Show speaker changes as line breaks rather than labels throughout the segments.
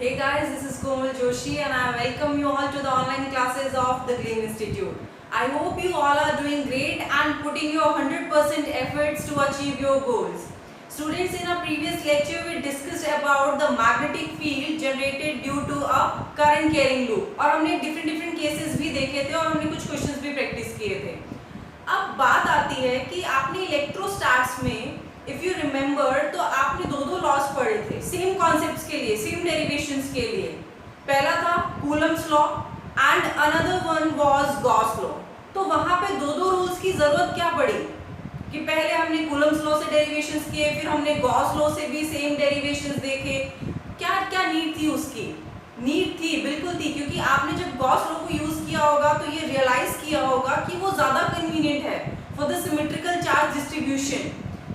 Hey guys, this is Komal Joshi and I welcome you all to the online classes of the Gleam Institute. I hope you all are doing great and putting your 100% efforts to achieve your goals. Students, in our previous lecture we discussed about the magnetic field generated due to a current carrying loop और हमने different cases भी देखे थे और हमने कुछ questions भी practice किए थे. अब बात आती है कि आपने इलेक्ट्रोस्टैट्स में इफ यू रिमेंबर तो आपने दो लॉज पढ़े थे सेम कॉन्सेप्ट्स के लिए, सेम डेरिवेशंस के लिए. पहला था Coulomb's law and another one was Gauss law. तो वहां पे दो रूल्स की जरूरत क्या पड़ी कि पहले हमने कूलम्स लॉ से डेरिवेशंस किए, फिर हमने गॉस लॉ से भी सेम डेरिवेशंस देखे. क्या क्या नीड थी उसकी? नीड थी, बिल्कुल थी, क्योंकि आपने जब गॉस लॉ को यूज किया होगा तो ये रियलाइज किया होगा कि वो ज्यादा कन्वीनियंट है for the symmetrical charge distribution.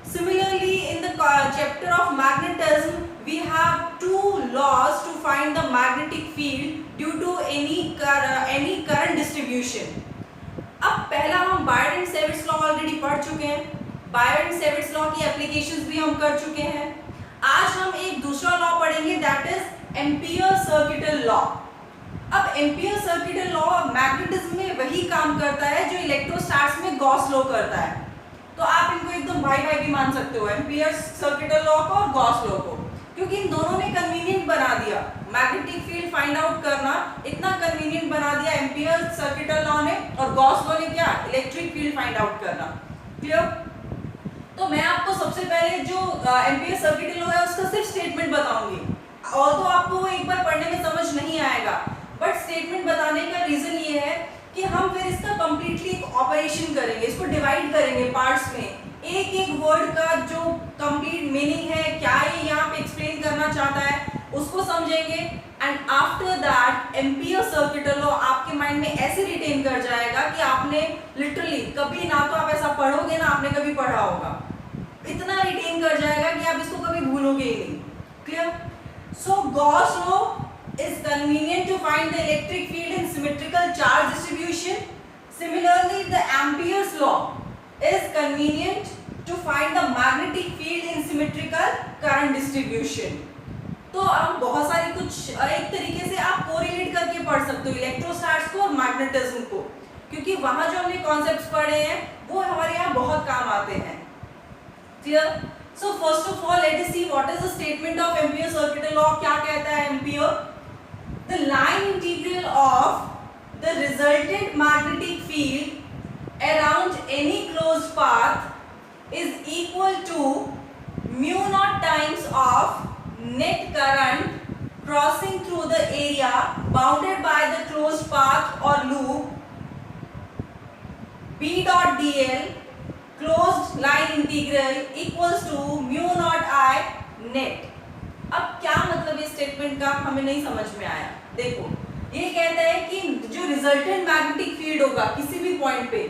Similarly, in the chapter of magnetism, we have two laws to find the magnetic field due to any current distribution. अब पहला हम बायड एंड सेविट्स लॉ ऑलरेडी पढ़ चुके हैं. बायड एंड सेविट्स लॉ की एप्लीकेशंस भी हम कर चुके हैं. आज हम एक दूसरा लॉ पढ़ेंगे, that is ampere circuital law. अब एम्पियर सर्किटल लॉ मैग्नेटिज्म में वही काम करता है जो इलेक्ट्रोस्टैट्स में गॉस लॉ करता है. तो आप इनको एकदम भाई भाई भी मान सकते हो, एम्पियर सर्किटल लॉ को और गॉस लॉ को, क्योंकि इन दोनों ने कन्वीनियंट बना दिया मैग्नेटिक फील्ड फाइंड आउट करना. इतना कन्वीनियंट बना दिया एम्पियर सर्किटल लॉ ने, और गॉस लॉ ने क्या, इलेक्ट्रिक फील्ड फाइंड आउट करना. क्लियर? तो मैं आपको सबसे पहले जो एम्पियर सर्किटल लॉ है उसका सिर्फ स्टेटमेंट बताऊंगी. और तो आपको वो एक बार पढ़ने में समझ नहीं आएगा, बट स्टेटमेंट बताने का रीजन ये है कि हम फिर इसका कंप्लीटली एक ऑपरेशन करेंगे, इसको डिवाइड करेंगे पार्ट्स में. एक एक वर्ड का जो कंप्लीट मीनिंग है, क्या ये यहाँ पे एक्सप्लेन करना चाहता है, उसको समझेंगे. And after that ampere circuital law आपके माइंड में ऐसे रिटेन कर जाएगा कि आपने लिटरली कभी ना तो आप ऐसा पढ़ोगे ना आपने कभी पढ़ा होगा. इतना रिटेन कर जाएगा कि आप इसको कभी भूलोगे ही नहीं. Clear? So Gauss law is convenient to find the electric field in symmetrical charge distribution. Similarly, the Ampere's law is convenient to find the magnetic field in symmetrical current distribution. तो अब बहुत सारी कुछ एक तरीके से आप कोरिलेट करके पढ़ सकते हो इलेक्ट्रोस्टैट्स को और मैग्नेटिज्म को, क्योंकि वहां जो हमने कॉन्सेप्ट्स पढ़े हैं वो हमारे यहाँ बहुत काम आते हैं. Clear? So first of all let us see what is the statement of ampere circuital law. क्या कहता है ampere? The line integral of the resultant magnetic field around any closed path is equal to mu naught times of net current crossing through the area bounded by the closed path or loop B dot dl closed line integral equals to mu naught I net. अब क्या मतलब इस statement का हमें नहीं समझ में आया. देखो, ये कहता है कि जो रिजल्टेंट मैग्नेटिक फील्ड होगा किसी भी पॉइंट पे,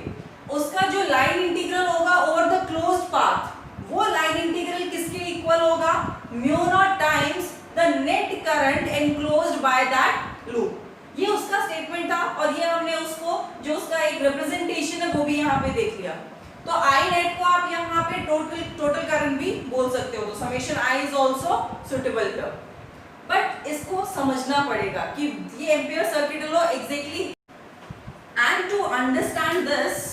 उसका जो लाइन इंटीग्रल होगा ओवर द क्लोज्ड पाथ, वो लाइन इंटीग्रल किसके इक्वल होगा? Mu naught times the net current enclosed by that loop. ये उसका स्टेटमेंट था और ये हमने उसको जो उसका एक रिप्रेजेंटेशन है वो भी यहाँ पे देख लिया. तो आई नेट को आप यहाँ पे टोटल करंट भी बोल सकते हो, तो summation I is also suitable here. But इसको समझना पड़ेगा कि ये Ampere circuital law exactly. And to understand this,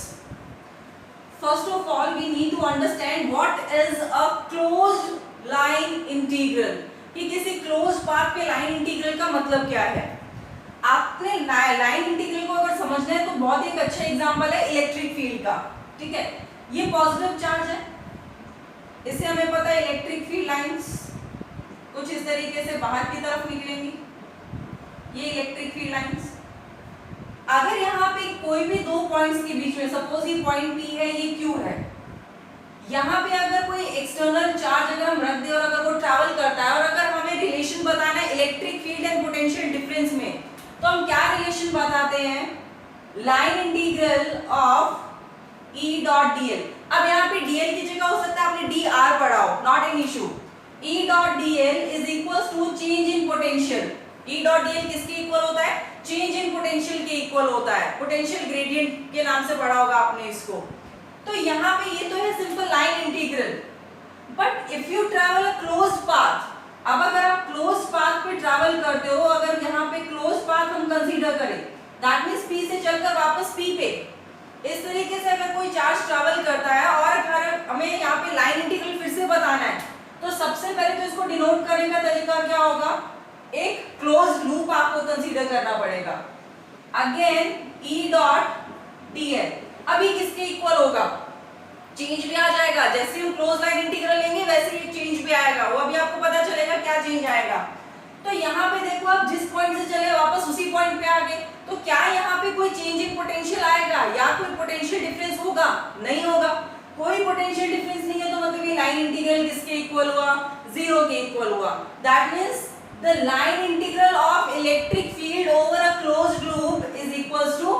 first of all we need to understand what is a closed line integral. कि किसी क्लोज्ड पाथ पे लाइन इंटीग्रल का मतलब क्या है. आपने लाइन इंटीग्रल को अगर समझना है तो बहुत ही एक अच्छा एग्जांपल है इलेक्ट्रिक फील्ड का. ठीक है, ये पॉजिटिव चार्ज है, इससे हमें पता है इलेक्ट्रिक फील्ड लाइंस कुछ इस तरीके से बाहर की तरफ निकलेंगी. ये इलेक्ट्रिक फील्ड लाइंस. अगर यहाँ पे कोई भी दो पॉइंट्स के बीच में, सपोज ये पॉइंट P है, ये Q है, यहाँ पे अगर कोई एक्सटर्नल चार्ज अगर हम रख दे और अगर वो ट्रैवल करता है और अगर हमें रिलेशन बताना है electric field and potential difference में, तो हम क्या रिलेशन बताते हैं? Line integral of E dot dl. अब यहाँ पे dl की जगह हो सकता है आपने dr पढ़ा हो, not an issue. E dot dl is equal to change in potential. E dot dl किसके इक्वल होता है? चेंज इन पोटेंशियल के इक्वल होता है. पोटेंशियल ग्रेडियंट के नाम से पढ़ा होगा आपने इसको. तो यहाँ पे ये तो है simple line integral, but if you travel a closed path, अब अगर आप क्लोज्ड पाथ पे ट्रैवल ट्रैवल करते हो, अगर यहाँ पे क्लोज पाथ हम कंसीडर करें, दैट मींस P से चलकर वापस P पे, इस तरीके से अगर कोई चार्ज ट्रैवल करता है और अगर हमें यहाँ पे लाइन इंटीग्रल फिर से बताना है, तो सबसे पहले तो इसको डिनोट करने का तरीका क्या होगा, एक क्लोज लूप आपको कंसीडर करना पड़ेगा। अगेन E डॉट dl, अभी किसके इक्वल होगा, चेंज भी आ जाएगा, जैसे हम क्लोज लाइन इंटीग्रल लेंगे वैसे ही चेंज भी आएगा, वो अभी आपको पता चलेगा क्या चेंज आएगा। तो यहाँ पे देखो आप जिस पॉइंट से चले वापस उसी पॉइंट पे आ गए, तो क्या यहाँ पे कोई चेंज इन पोटेंशियल आएगा या कोई पोटेंशियल डिफरेंस होगा, नहीं होगा, कोई पोटेंशियल डिफरेंस नहीं है, तो मतलब ये लाइन इंटीग्रल किसके इक्वल हुआ, जीरो के इक्वल हुआ। That means the line integral of electric field over a closed loop is equals to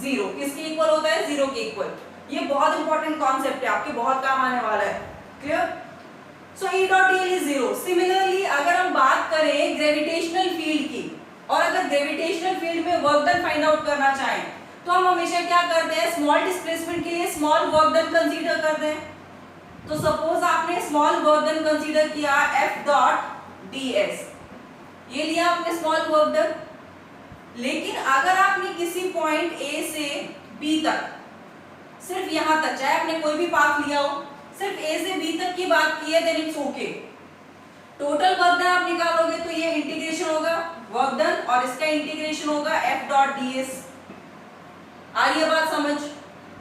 zero, किसके इक्वल होता है, जीरो के इक्वल। ये बहुत इंपॉर्टेंट कॉन्सेप्ट है, आपके बहुत काम आने वाला है, clear. So E dot dl is zero. Similarly अगर हम बात करें ग्रेविटेशनल फील्ड की, और अगर ग्रेविटेशनल फील्ड में वर्क डन फाइंड आउट करना चाहें, तो हम हमेशा क्या करते हैं, स्मॉल डिस्प्लेसमेंट के लिए स्मॉल वर्क डन कंसीडर करते हैं। तो सपोज आपने स्मॉल वर्क डन कंसीडर किया F डॉट ds, ये लिया आपने स्मॉल वर्क डन। लेकिन अगर आपने किसी पॉइंट A से B तक, सिर्फ यहां तक, चाहे आपने कोई भी पाथ लिया हो, सिर्फ A से B तक की बात की है, then it's okay. Total work done आप निकालोगे तो ये इंटीग्रेशन होगा वर्क डन, और इसका इंटीग्रेशन होगा F डॉट ds। आ रही है बात समझ।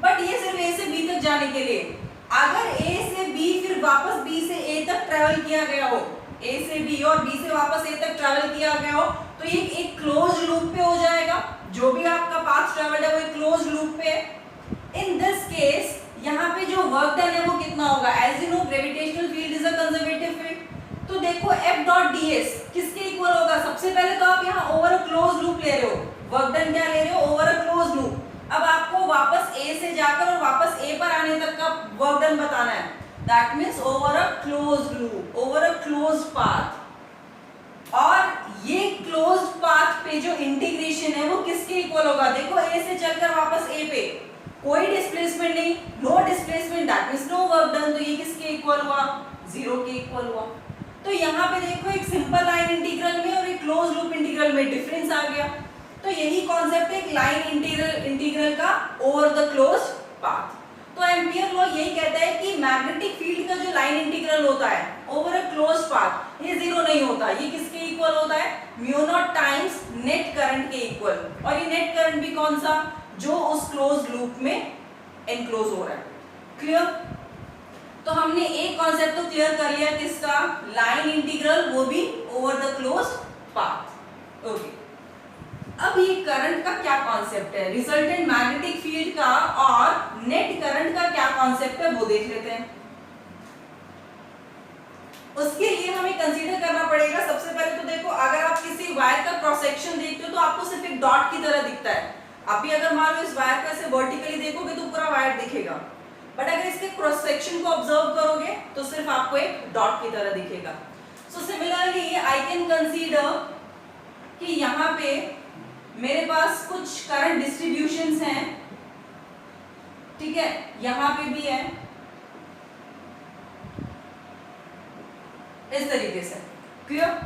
बट ये सिर्फ A से B तक जाने के लिए, अगर A से B फिर वापस B से A तक ट्रेवल किया गया हो, A से B और B से वापस A तक ट्रेवल किया गया हो, तो ये एक क्लोज लूप पे हो जाएगा, जो भी आपका पाथ ट्रेवल्ड है वो एक क्लोज लूप पे। इन दिस केस यहाँ पे जो वर्क डन है वो कितना होगा, as you know gravitational field is a conservative field, तो देखो F डॉट ds किसके इक्वल होगा, सबसे पहले तो आप यहाँ ओवर अ क्लोज लूप ले रहे हो, वर्क डन क्या ले रहे हो, ओवर अ क्लोज लूप। अब आपको वापस A से जाकर और वापस A पर आने तक का वर्क डन बताना है, that means over a close loop, over a close path. और ये क्लोज पाथ पे जो इंटीग्रेशन है वो किसके इक्वल होगा, देखो A से चलकर वापस A पे, कोई डिस्प्लेसमेंट नहीं, no displacement, that means no work done, तो ये किसके इक्वल हुआ, जीरो के इक्वल हुआ। तो यहाँ पे देखो एक सिंपल लाइन इंटीग्रल में और एक क्लोज लूप इंटीग्रल में डिफरेंस आ गया। तो यही कॉन्सेप्ट है एक लाइन इंटीग्रल का ओवर द क्लोज पाथ। तो एम्पियर लॉ यही कहता है कि मैग्नेटिक फील्ड का जो लाइन इंटीग्रल होता है ओवर अ क्लोज पाथ, ये जीरो नहीं होता, ये किसके इक्वल होता है, mu naught times net current के इक्वल। और ये नेट करंट भी कौन सा, जो उस क्लोज लूप में एनक्लोज हो रहा है, क्लियर। तो हमने एक कॉन्सेप्ट तो क्लियर कर लिया किसका, लाइन इंटीग्रल, वो भी over the close path, okay. अब ये करंट का क्या कॉन्सेप्ट है, रिजल्टेंट मैग्नेटिक फील्ड का और नेट करंट का क्या कॉन्सेप्ट है वो देख लेते हैं। उसके लिए हमें कंसीडर करना पड़ेगा, सबसे पहले तो देखो अगर आप किसी वायर का क्रॉस सेक्शन देखते हो तो आपको सिर्फ एक डॉट की तरह दिखता है। अभी अगर मान लो इस वायर को ऐसे वर्टिकली देखोगे तो पूरा वायर दिखेगा, बट अगर इसके क्रॉस सेक्शन को ऑब्जर्व करोगे तो सिर्फ आपको एक डॉट की तरह दिखेगा। So similarly I can consider कि यहाँ पे मेरे पास कुछ करंट डिस्ट्रीब्यूशंस हैं, ठीक है, यहाँ पे भी है इस तरीके से, clear.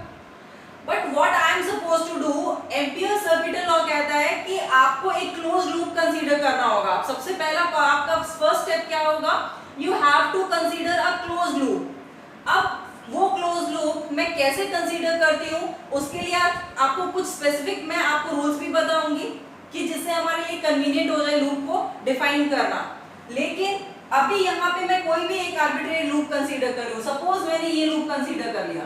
But what I am suppose to do, Ampere circuital law कहता है कि आपको एक क्लोज लूप कंसीडर करना होगा। सबसे पहला आपका फर्स्ट स्टेप क्या होगा, you have to consider a close loop. अब वो क्लोज लूप मैं कैसे कंसीडर करती हूँ, उसके लिए आपको कुछ स्पेसिफिक मैं आपको रूल्स भी बताऊंगी कि जिससे हमारे लिए कन्वीनियंट हो जाए लूप को डिफाइन करना। लेकिन अभी यहाँ पे मैं कोई भी एक आर्बिट्रेरी लूप कंसीडर कर रही हूँ। सपोज मैंने ये लूप कंसीडर कर लिया,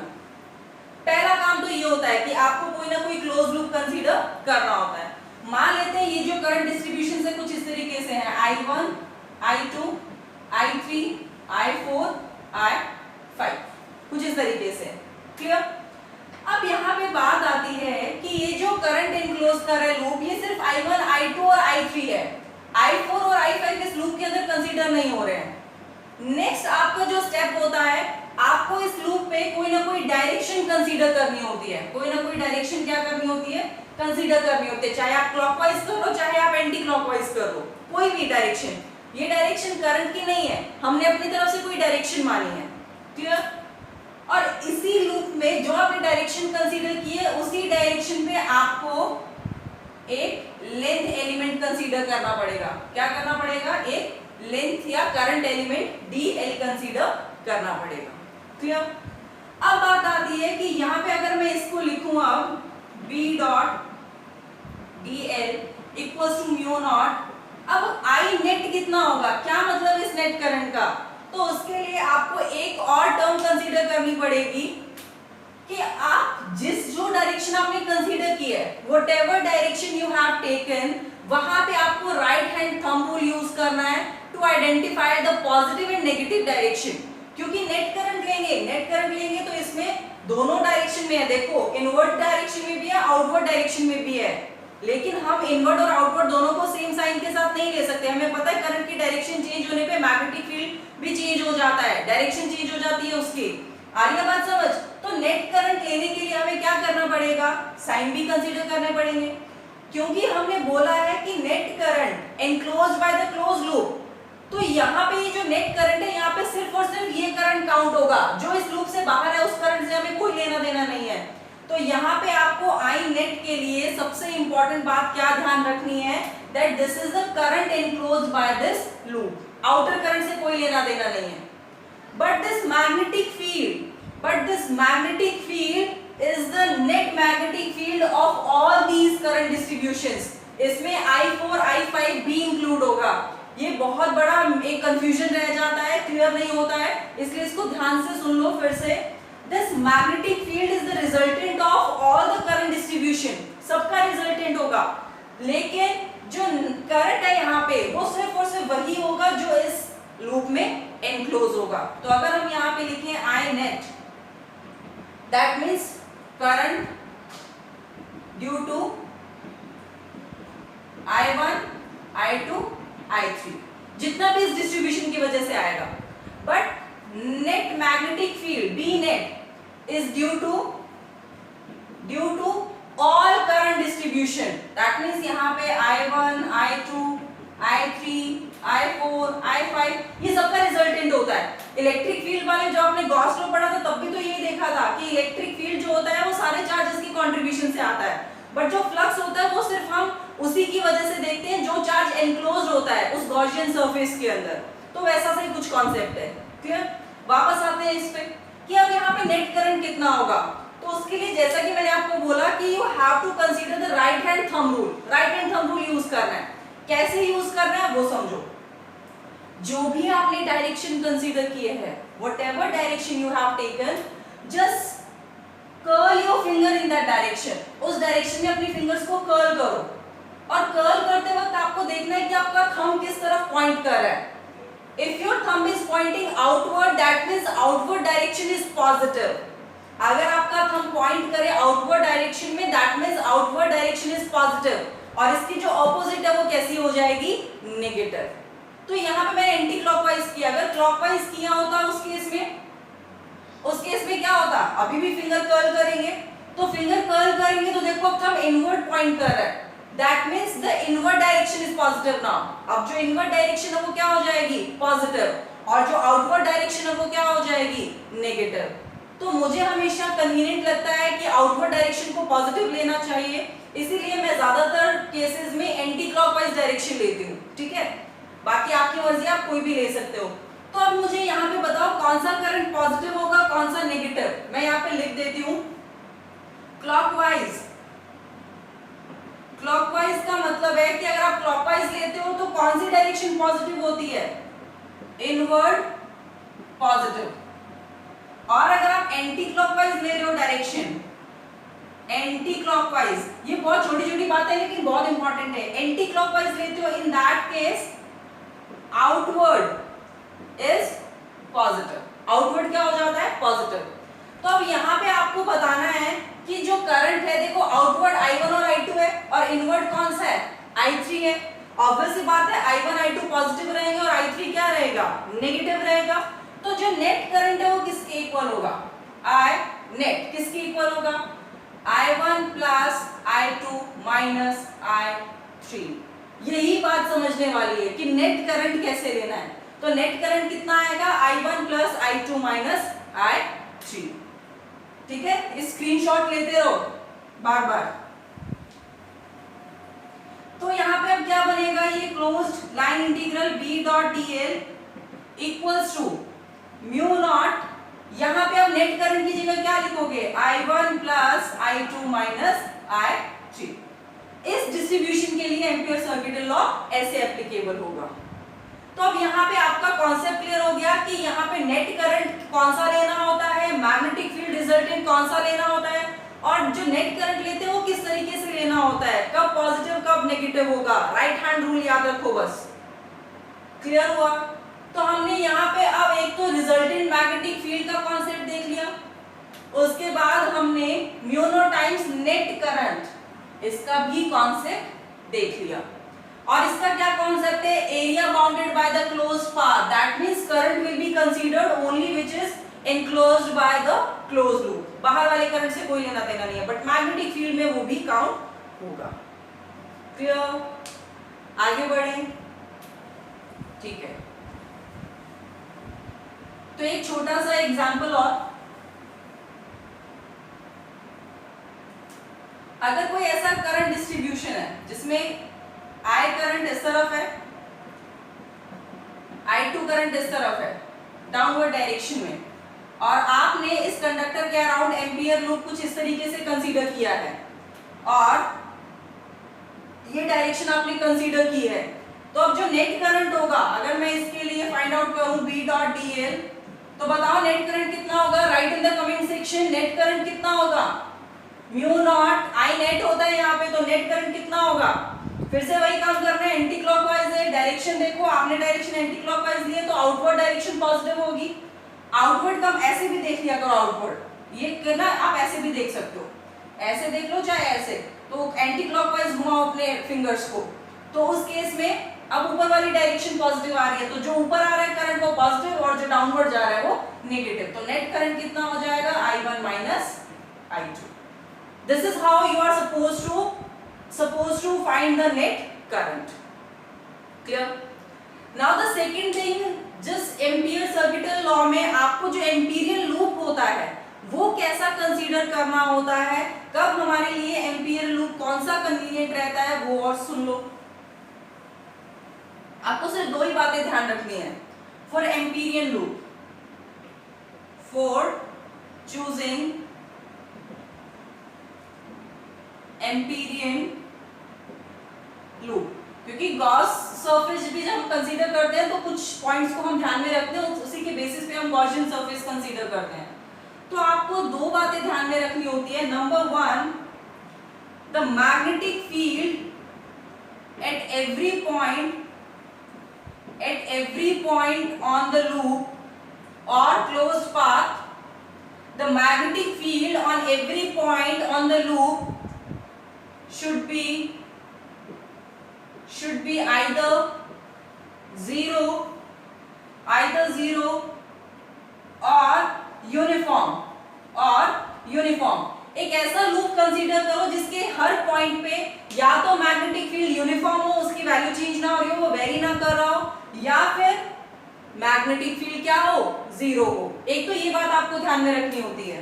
पहला काम तो ये होता है कि आपको कोई ना कोई क्लोज लूप कंसीडर करना होता है। मान लेते हैं ये जो करंट डिस्ट्रीब्यूशन है कुछ इस तरीके से है, I1, I2, I3, I4, I5, कुछ इस तरीके से, क्लियर। अब यहाँ पे बात आती है कि ये जो करंट इनक्लोज कर रहा है लूप, ये सिर्फ I1, I2 और I3 है, I4 और I5 इस लूप के अंदर कंसीडर नहीं हो रहे हैं। नेक्स्ट आपका जो स्टेप होता है, आपको इस लूप पे कोई ना कोई डायरेक्शन कंसीडर करनी होती है, कोई ना कोई डायरेक्शन क्या करनी होती है, कंसीडर करनी होती है। चाहे आप क्लॉकवाइज कर लो, चाहे आप एंटी क्लॉकवाइज कर लो, कोई भी डायरेक्शन। ये डायरेक्शन करंट की नहीं है, हमने अपनी तरफ से कोई डायरेक्शन मानी है, क्लियर। और इसी लूप में जो आपने डायरेक्शन कंसीडर की है उसी डायरेक्शन में आपको एक लेंथ एलिमेंट कंसीडर करना पड़ेगा। क्या करना पड़ेगा? एक लेंथ या करंट एलिमेंट dl कंसीडर करना पड़ेगा। क्लियर? अब बात आती है कि यहाँ पे अगर मैं इसको लिखूं अब b dot dl equals to mu naught, अब आई नेट कितना होगा? क्या मतलब इस नेट करंट का? तो उसके लिए आपको एक और टर्म कंसीडर करनी पड़ेगी कि आप जिस जो डायरेक्शन आपने कंसीडर की है, whatever direction you have taken, वहां पे आपको right hand thumb rule use करना है to identify the positive and negative direction. क्योंकि नेट करंट लेंगे तो इसमें दोनों डायरेक्शन में है। देखो, इनवर्ड डायरेक्शन में भी है, आउटवर्ड डायरेक्शन में भी है, लेकिन हम इनवर्ड और आउटवर्ड दोनों को सेम साइन के साथ नहीं ले सकते। हमें पता है करंट की डायरेक्शन चेंज होने पे मैग्नेटिक फील्ड भी चेंज हो जाता है, डायरेक्शन चेंज हो जाती है उसकी। आ रही है बात समझ? तो नेट करंट लेने के लिए हमें क्या करना पड़ेगा? साइन भी कंसीडर करने पड़ेंगे, क्योंकि हमने बोला है कि net current enclosed by the close loop. तो यहाँ पे ये जो नेट करंट है, यहाँ पे सिर्फ और सिर्फ ये करंट काउंट होगा, जो इस लूप से बाहर है उस करंट से हमें कोई लेना देना नहीं है। तो यहाँ पे आपको आई नेट के लिए सबसे इंपॉर्टेंट बात क्या ध्यान रखनी है, that this is the current enclosed by this loop, outer current से कोई लेना देना नहीं है। But this magnetic field is the net magnetic field of all these current distributions. इसमें I4, I5 भी इंक्लूड होगा। ये बहुत बड़ा एक कंफ्यूजन रह जाता है, क्लियर नहीं होता है, इसलिए इसको ध्यान से सुन लो फिर से। This magnetic field is the resultant of all the current distribution. सबका रिजल्टेंट होगा, लेकिन जो करंट है यहाँ पे वो सिर्फ और सिर्फ वही होगा जो इस लूप में एनक्लोज होगा। तो अगर हम यहाँ पे लिखें I net, that means current due to I1, I2, I3, जितना भी इस डिस्ट्रीब्यूशन की वजह से आएगा। But net magnetic field B net is due to all current distribution. That means यहाँ पे I1, I2, I3, I4, I5 ये सबका रिजल्टेंट होता है। इलेक्ट्रिक फील्ड वाले जो आपने गॉस लॉ पढ़ा था तब भी तो ये देखा था कि इलेक्ट्रिक फील्ड जो होता है वो सारे चार्जेस की कंट्रीब्यूशन से आता है, बट जो फ्लक्स होता है वो सिर्फ हम उसी की वजह से देखते हैं जो चार्ज एनक्लोज्ड होता है उस गॉसियन सरफेस के अंदर। तो वैसा सा ही कुछ कॉन्सेप्ट है। क्लियर? वापस आते हैं इस पे कि अब यहाँ पे नेट करंट कितना होगा। तो उसके लिए जैसा कि मैंने आपको बोला कि you have to consider the right hand thumb rule. Right hand thumb rule use करना है। कैसे यूज करना है वो समझो। जो भी आपने डायरेक्शन कंसीडर किए हैं, whatever direction you have taken, just curl your finger in that direction. उस डायरेक्शन में अपनी फिंगर्स को कर्ल करो, और कर्ल करते वक्त आपको देखना है कि आपका थंब किस तरफ पॉइंट कर रहा है। If your thumb is pointing outward, that means outward direction is positive. अगर आपका थंब पॉइंट करे आउटवर्ड डायरेक्शन में, that means outward direction is positive, और इसकी जो ऑपोजिट है वो कैसी हो जाएगी? नेगेटिव। तो यहाँ पे मैंने एंटी क्लॉकवाइज किया, अगर क्लॉकवाइज किया होता उस केस में क्या होता? अभी भी फिंगर कर्ल करेंगे, तो फिंगर कर्ल करेंगे तो देखो अब थंब इनवर्ड पॉइंट कर रहा है, that means the inward direction is positive now. अब जो इनवर्ड डायरेक्शन है वो क्या हो जाएगी? पॉजिटिव, और जो आउटवर्ड डायरेक्शन है वो क्या हो जाएगी? नेगेटिव। तो मुझे हमेशा कन्वीनियंट लगता है कि आउटवर्ड डायरेक्शन को पॉजिटिव लेना चाहिए, इसीलिए मैं ज्यादातर केसेस में एंटी क्लॉकवाइज डायरेक्शन लेती हूँ। ठीक है, बाकी आपकी मर्जी, आप कोई भी ले सकते हो। तो अब मुझे यहाँ पे बताओ कौन सा करंट पॉजिटिव होगा, कौन सा नेगेटिव। मैं यहाँ पे लिख देती हूँ क्लॉकवाइज। क्लॉकवाइज का मतलब है कि अगर आप क्लॉकवाइज लेते हो तो कौन सी डायरेक्शन पॉजिटिव होती है? Inward positive. और अगर आप एंटी क्लॉकवाइज ले रहे हो डायरेक्शन, एंटी क्लॉकवाइज, ये बहुत छोटी छोटी बातें हैं लेकिन बहुत इंपॉर्टेंट है। एंटी क्लॉकवाइज लेते हो, in that case outward is positive. Outward क्या हो जाता है? पॉजिटिव। तो अब यहाँ पे आपको बताना है कि जो करंट है, देखो आउटवर्ड I1 और I2 है, और इनवर्ड कौन सा है? I3 है। ऑब्वियस सी बात है I1 I2 पॉजिटिव रहेंगे और I3 क्या रहेगा? नेगेटिव रहेगा। तो जो नेट करंट है वो किसके इक्वल होगा? I नेट किसके इक्वल होगा? I1 plus I2 minus I3। यही बात समझने वाली है कि नेट करंट कैसे लेना है। तो नेट करंट कितना आएगा? I1 plus I2 minus I3। ठीक है, स्क्रीनशॉट लेते रहो बार बार। तो यहाँ पे अब क्या बनेगा, ये closed line integral b dot dl equals to mu naught, यहाँ पे अब नेट करंट की जगह क्या लिखोगे, I1 plus I2 minus I3। इस डिस्ट्रीब्यूशन के लिए एम्पियर सर्किट लॉ ऐसे एप्लीकेबल होगा। तो अब यहाँ पे आपका कॉन्सेप्ट क्लियर हो गया कि यहाँ पे नेट करंट कौन सा लेना होता है, मैग्नेटिक फील्ड रिजल्टेंट कौन सा लेना होता है, और जो नेट करंट लेते हैं वो किस तरीके से लेना होता है, कब पॉजिटिव कब नेगेटिव होगा। राइट हैंड रूल याद रखो बस। क्लियर हुआ? तो हमने यहाँ पे अब एक तो रिजल्टेंट मैग्नेटिक फील्ड का कॉन्सेप्ट देख लिया, उसके बाद हमने mu naught times net current इसका भी कॉन्सेप्ट देख लिया। और इसका क्या कॉन्सेप्ट है, area bounded by the closed path, that means current will be considered only which is enclosed by the closed loop। बाहर वाले करंट से कोई लेना देना नहीं है, बट मैग्नेटिक फील्ड में वो भी काउंट होगा। क्लियर? आगे बढ़े, ठीक है। तो एक छोटा सा एग्जांपल और, अगर कोई ऐसा करंट डिस्ट्रीब्यूशन है जिसमें I करंट इस तरफ है, I2 करंट इस तरफ है डाउनवर्ड डायरेक्शन में, और आपने इस कंडक्टर के अराउंड एम्पियर लूप कुछ इस तरीके से कंसीडर किया है, और ये डायरेक्शन आपने कंसीडर की है, तो अब जो नेट करंट होगा, अगर मैं इसके लिए फाइंड आउट करूं b डॉट dl, तो बताओ नेट करंट कितना होगा। Right in the comment section, net current कितना होगा, म्यू नॉट I नेट होता है यहाँ पे, तो नेट करंट कितना होगा। फिर से वही काम करना है, एंटी क्लॉकवाइज है, डायरेक्शन देखो, आपने डायरेक्शन एंटी क्लॉकवाइज ली है तो आउटवर्ड डायरेक्शन पॉजिटिव होगी। आउटवर्ड का ऐसे भी देख लिया करो, आउटवर्ड ये करना आप ऐसे भी देख सकते हो, ऐसे देख लो चाहे ऐसे, तो एंटी क्लॉकवाइज घुमाओ अपने फिंगर्स को, तो उस केस में अब ऊपर वाली डायरेक्शन पॉजिटिव आ रही है, तो जो ऊपर आ रहा है करंट वो पॉजिटिव और जो डाउनवर्ड जा रहा है वो नेगेटिव, तो नेट करंट कितना हो जाएगा, I1 minus I2। This is how you are supposed to find the net current। clear? now the second thing, जिस एम्पियर सर्किटल लॉ में आपको जो एम्पीरियल लूप होता है वो कैसा कंसीडर करना होता है, कब हमारे लिए एम्पियर लूप कौन सा कन्वीनियंट रहता है, वो और सुन लो। आपको सिर्फ दो ही बातें ध्यान रखनी है for Amperian loop, for choosing Amperian loop, क्योंकि गॉस सरफेस भी जब हम कंसीडर करते हैं तो कुछ पॉइंट्स को हम ध्यान में रखते हैं, उसी के बेसिस पे हम गॉसियन सरफेस कंसीडर करते हैं। तो आपको दो बातें ध्यान में रखनी होती है। Number one, the magnetic field at every point on the loop और closed path, the magnetic field on every point on the loop should be either zero or uniform। एक ऐसा लूप कंसीडर करो जिसके हर पॉइंट पे या तो magnetic field uniform हो, उसकी वैल्यू चेंज ना हो रही हो, वो वेरी ना कर रहा हो, या फिर मैग्नेटिक फील्ड क्या हो, जीरो हो। एक तो ये बात आपको ध्यान में रखनी होती है।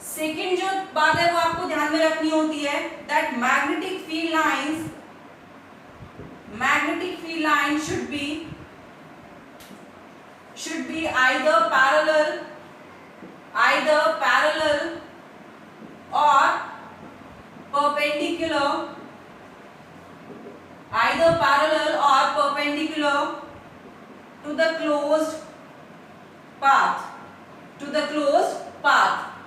सेकेंड जो बात है वो आपको ध्यान में रखनी होती है, that magnetic field lines should be either parallel or perpendicular to the closed path।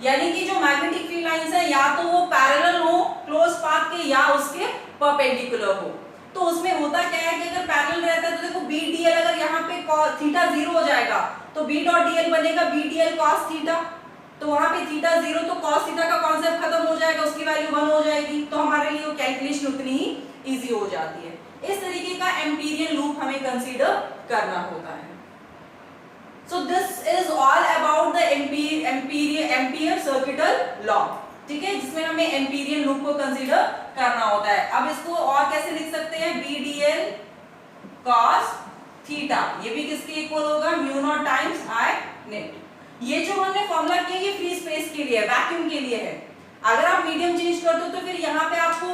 यानी कि जो मैग्नेटिक फील्ड लाइंस है या तो वो पैरेलल हो क्लोज पाथ के या उसके परपेंडिकुलर हो। तो उसमें होता क्या है कि अगर पैरेलल रहता है तो देखो बी डी एल, अगर यहाँ पे थीटा जीरो हो जाएगा तो बी डॉट डी एल बनेगा B D L cos theta, तो वहां पे थीटा जीरो तो कॉस थीटा का कॉन्सेप्ट खत्म हो जाएगा, उसकी वैल्यू 1 हो जाएगी, तो हमारे लिए वो कैलकुलेशन उतनी ही इजी हो जाती है। इस तरीके का एम्पीरियल लूप हमें कंसीडर करना होता है। So this is all about the ampere circuital law, ठीक है, जिसमें हमें एम्पीरियल लूप को कंसीडर करना होता है। अब इसको और कैसे लिख सकते हैं, B D L cos theta, ये भी किसके इक्वल होगा, mu naught times I net. ये जो हमने फॉर्मूला किया ये फ्री स्पेस के लिए है, वैक्यूम के लिए है। अगर आप मीडियम चेंज करते हो तो फिर यहाँ पे आपको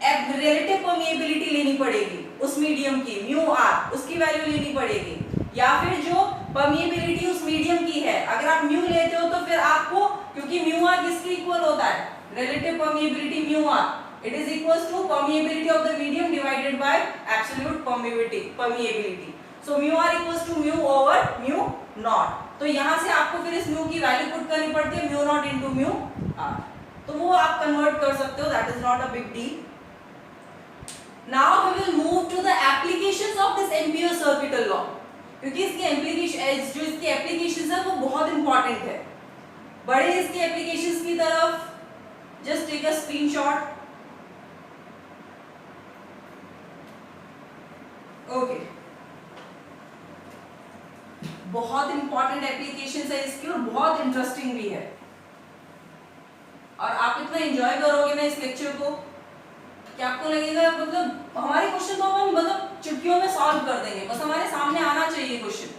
रिलेटिव परमिएबिलिटी लेनी पड़ेगी उस मीडियम की, म्यू आर, उसकी वैल्यू लेनी पड़ेगी, या फिर जो परमिएबिलिटी उस मीडियम की है अगर आप म्यू लेते हो तो फिर आपको, क्योंकि म्यू आर किसके इक्वल होता है, relative permeability mu R, it is equals to permeability of the medium divided by absolute permeability. So mu r equals to mu over mu naught. तो यहाँ से आपको फिर इस mu की वैल्यू पुट करनी पड़ती है, mu naught into mu r. तो वो आप कन्वर्ट कर सकते हो, that is not a big deal. Now we will move to the applications of this Ampere's circuital law. क्योंकि इसकी एप्लीकेशन, जो इसकी एप्लीकेशंस है वो बहुत इंपॉर्टेंट है। बड़े इसके एप्लीकेशंस की तरफ, just take a screenshot. Okay, बहुत इंपॉर्टेंट एप्लीकेशन है इसकी और बहुत इंटरेस्टिंग भी है, और आप इतना एंजॉय करोगे ना इस लेक्चर को कि आपको लगेगा मतलब हमारे क्वेश्चन को हम मतलब चुटकियों में सॉल्व कर देंगे, बस हमारे सामने आना चाहिए question.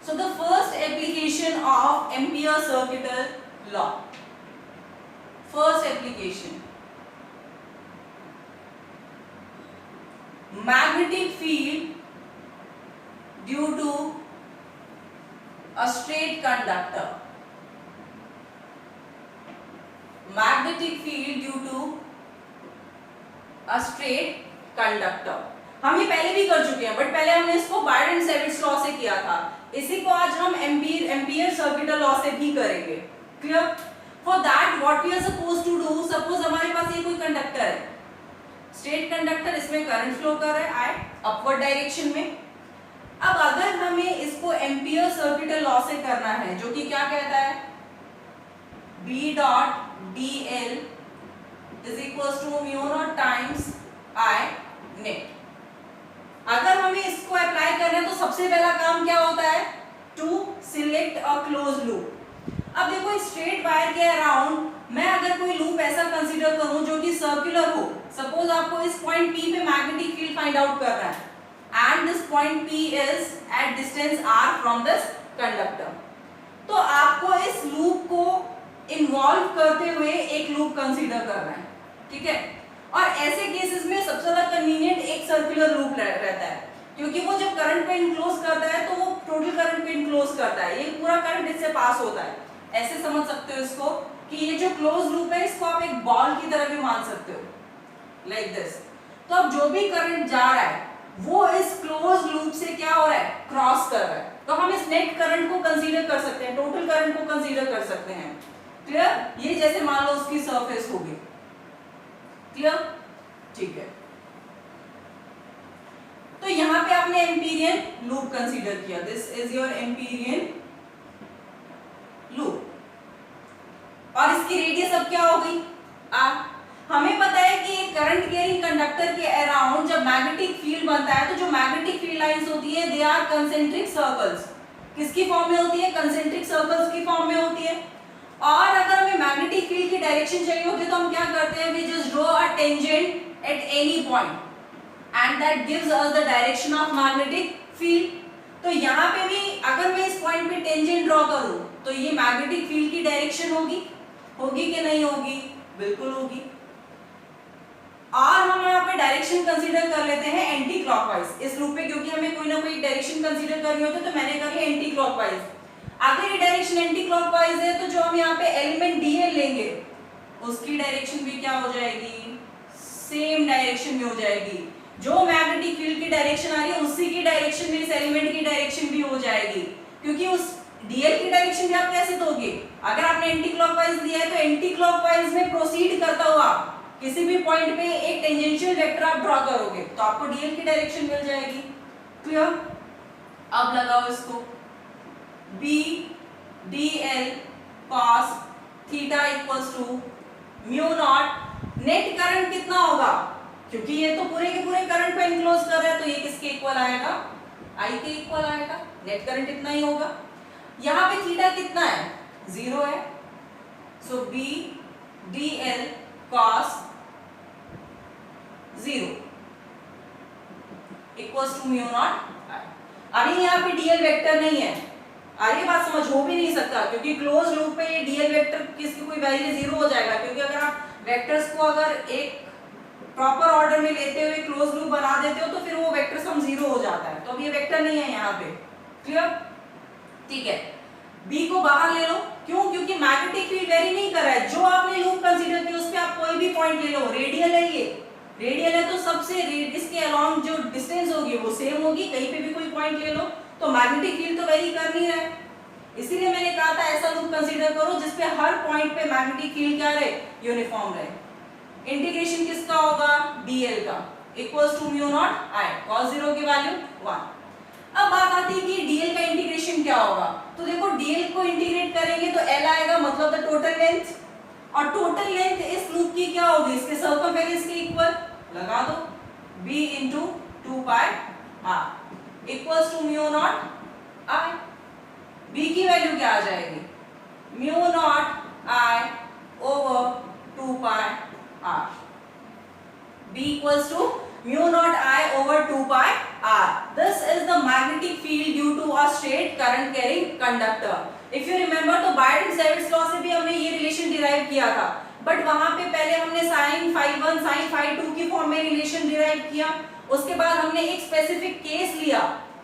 So the first application of Ampere's circuital law. First application, magnetic field due to a straight conductor. Magnetic field due to a straight conductor. हम ये पहले भी कर चुके हैं, बट पहले हमने इसको बायड एंड सेविट्स लॉ से किया था। इसी को आज हम एम्पियर सर्किटल लॉ से भी करेंगे। Clear? For that what we are suppose to do, suppose हमारे पास ये कोई कंडक्टर है, स्ट्रेट कंडक्टर, इसमें करंट फ्लो कर रहा है अपवर्ड डायरेक्शन में। अब अगर हमें इसको एम्पियर सर्किटल लॉ से करना है, जो कि क्या कहता है, B dot dl is equals to mu naught times I net. अगर हमें इसको अप्लाई करना है तो सबसे पहला काम क्या होता है, to select a close loop. अब देखो स्ट्रेट वायर के अराउंड मैं अगर कोई लूप ऐसा कंसीडर करूं जो कि सर्कुलर हो, सपोज आपको इस पॉइंट P पे मैग्नेटिक फील्ड फाइंड आउट करना है and this point P is at distance r from this conductor, तो आपको इस लूप को इन्वॉल्व करते हुए एक लूप कंसीडर करना है, ठीक है। और ऐसे केसेस में सबसे ज्यादा कन्वीनियंट एक सर्कुलर लूप रहता है, क्योंकि वो जब करंट पे इनक्लोज करता है तो वो टोटल करंट पे इनक्लोज करता है, ये पूरा करंट इससे पास होता है। ऐसे समझ सकते हो इसको कि ये जो क्लोज लूप है इसको आप एक बॉल की तरह भी मान सकते हो, लाइक दिस। तो अब जो भी करंट जा रहा है वो इस क्लोज लूप से क्या हो रहा है, क्रॉस कर रहा है, तो हम इस नेट करंट को कंसीडर कर सकते हैं, टोटल करंट को कंसीडर कर सकते हैं। क्लियर? ये जैसे मान लो उसकी सरफेस होगी, क्लियर? ठीक है, तो यहां पे आपने एम्पीरियन लूप कंसीडर किया, this is your Amperian loop, और इसकी रेडियस अब क्या हो गई r। हमें पता है कि एक करंट कैरिंग कंडक्टर के अराउंड जब मैग्नेटिक फील्ड बनता है तो जो मैग्नेटिक फील्ड लाइंस होती है दे आर कंसेंट्रिक सर्कल्स। किसकी फॉर्म में होती है, कंसेंट्रिक सर्कल्स की फॉर्म में होती है। और अगर हमें मैग्नेटिक फील्ड की डायरेक्शन चाहिए होती है तो हम क्या करते हैं, we just draw a tangent at any point and that gives us the direction of magnetic field. तो यहाँ पे भी अगर मैं इस पॉइंट पे टेंजेंट ड्रॉ करूं तो ये मैग्नेटिक फील्ड की डायरेक्शन होगी, होगी कि नहीं होगी, बिल्कुल होगी। और हम यहाँ पे डायरेक्शन कंसीडर कर लेते हैं एंटी क्लॉकवाइज इस लूप पे, क्योंकि हमें कोई ना कोई डायरेक्शन कंसीडर करनी होती है, तो मैंने कर लिया एंटी क्लॉकवाइज। अगर ये डायरेक्शन एंटी क्लॉकवाइज है तो जो हम यहाँ पे एलिमेंट dl लेंगे उसकी डायरेक्शन भी क्या हो जाएगी, सेम डायरेक्शन में हो जाएगी। जो मैग्नेटिक फील्ड की डायरेक्शन आ रही है उसी की डायरेक्शन में इस एलिमेंट की डायरेक्शन भी हो जाएगी, क्योंकि उस dl की डायरेक्शन भी आप कैसे दोगे, अगर आपने एंटी क्लॉकवाइज दिया है तो एंटी क्लॉकवाइज में प्रोसीड करता हुआ किसी भी पॉइंट पे एक टेंजेंशियल वेक्टर आप ड्रॉ करोगे तो आपको dl की डायरेक्शन मिल जाएगी। क्लियर? अब लगाओ इसको, b dl cos theta equals to mu naught, net current कितना होगा, क्योंकि ये तो पूरे के पूरे करंट को इनक्लोज कर रहा है तो ये किसके इक्वल आएगा, I के इक्वल आएगा, नेट करंट इतना ही होगा। यहाँ पे थीटा कितना है, 0 है, so b dl cos 0 equals to mu naught I. अभी यहाँ पे डीएल वेक्टर नहीं है, आगे बात समझ हो भी नहीं सकता, क्योंकि क्लोज लूप पे ये डीएल वेक्टर किसकी कोई वैल्यू 0 हो जाएगा, क्योंकि अगर आप वेक्टर्स को अगर एक प्रॉपर ऑर्डर में लेते हुए क्लोज लूप बना देते हो तो फिर वो वेक्टर सम 0 हो जाता है। तो अब ये वेक्टर नहीं है यहाँ पे, क्लियर? ठीक है, बी को बाहर ले लो, क्यों? क्योंकि मैग्नेटिक फील्ड वेरी नहीं कर रहा है, जो आपने लूप कंसीडर किया उस पे आप कोई भी पॉइंट ले लो, रेडियल है ये, रेडियल है तो सबसे रेडियस के अलोंग जो डिस्टेंस होगी वो सेम होगी, कहीं पे भी कोई पॉइंट ले लो, तो मैग्नेटिक फील्ड तो वेरी कर नहीं रहा है। इसीलिए मैंने कहा था ऐसा लूप कंसीडर करो जिसपे हर पॉइंट पे मैग्नेटिक फील्ड क्या रहे, यूनिफॉर्म रहे। इंटीग्रेशन किसका होगा, dl का, equals to mu naught I, cos 0 की वैल्यू 1। अब बात आती है कि dl का इंटीग्रेशन क्या होगा, तो देखो dl को इंटीग्रेट करेंगे तो l आएगा, मतलब द टोटल लेंथ, और टोटल लेंथ इस लूप की क्या होगी, इसके सर्कमफेरेंस के इक्वल, लगा दो b into 2 pi r equals to mu naught I. b की वैल्यू क्या आ जाएगी, mu naught I over 2 pi r, b equals to mu naught I over 2 pi r. This is the magnetic field due to a straight current carrying conductor. If you remember तो बायट and सेविट्स law से भी हमने ये relation derive किया था, but वहां पे पहले हमने sin phi 1 sin phi 2 की फॉर्म में रिलेशन डिराइव किया, उसके बाद हमने एक स्पेसिफिक केस लिया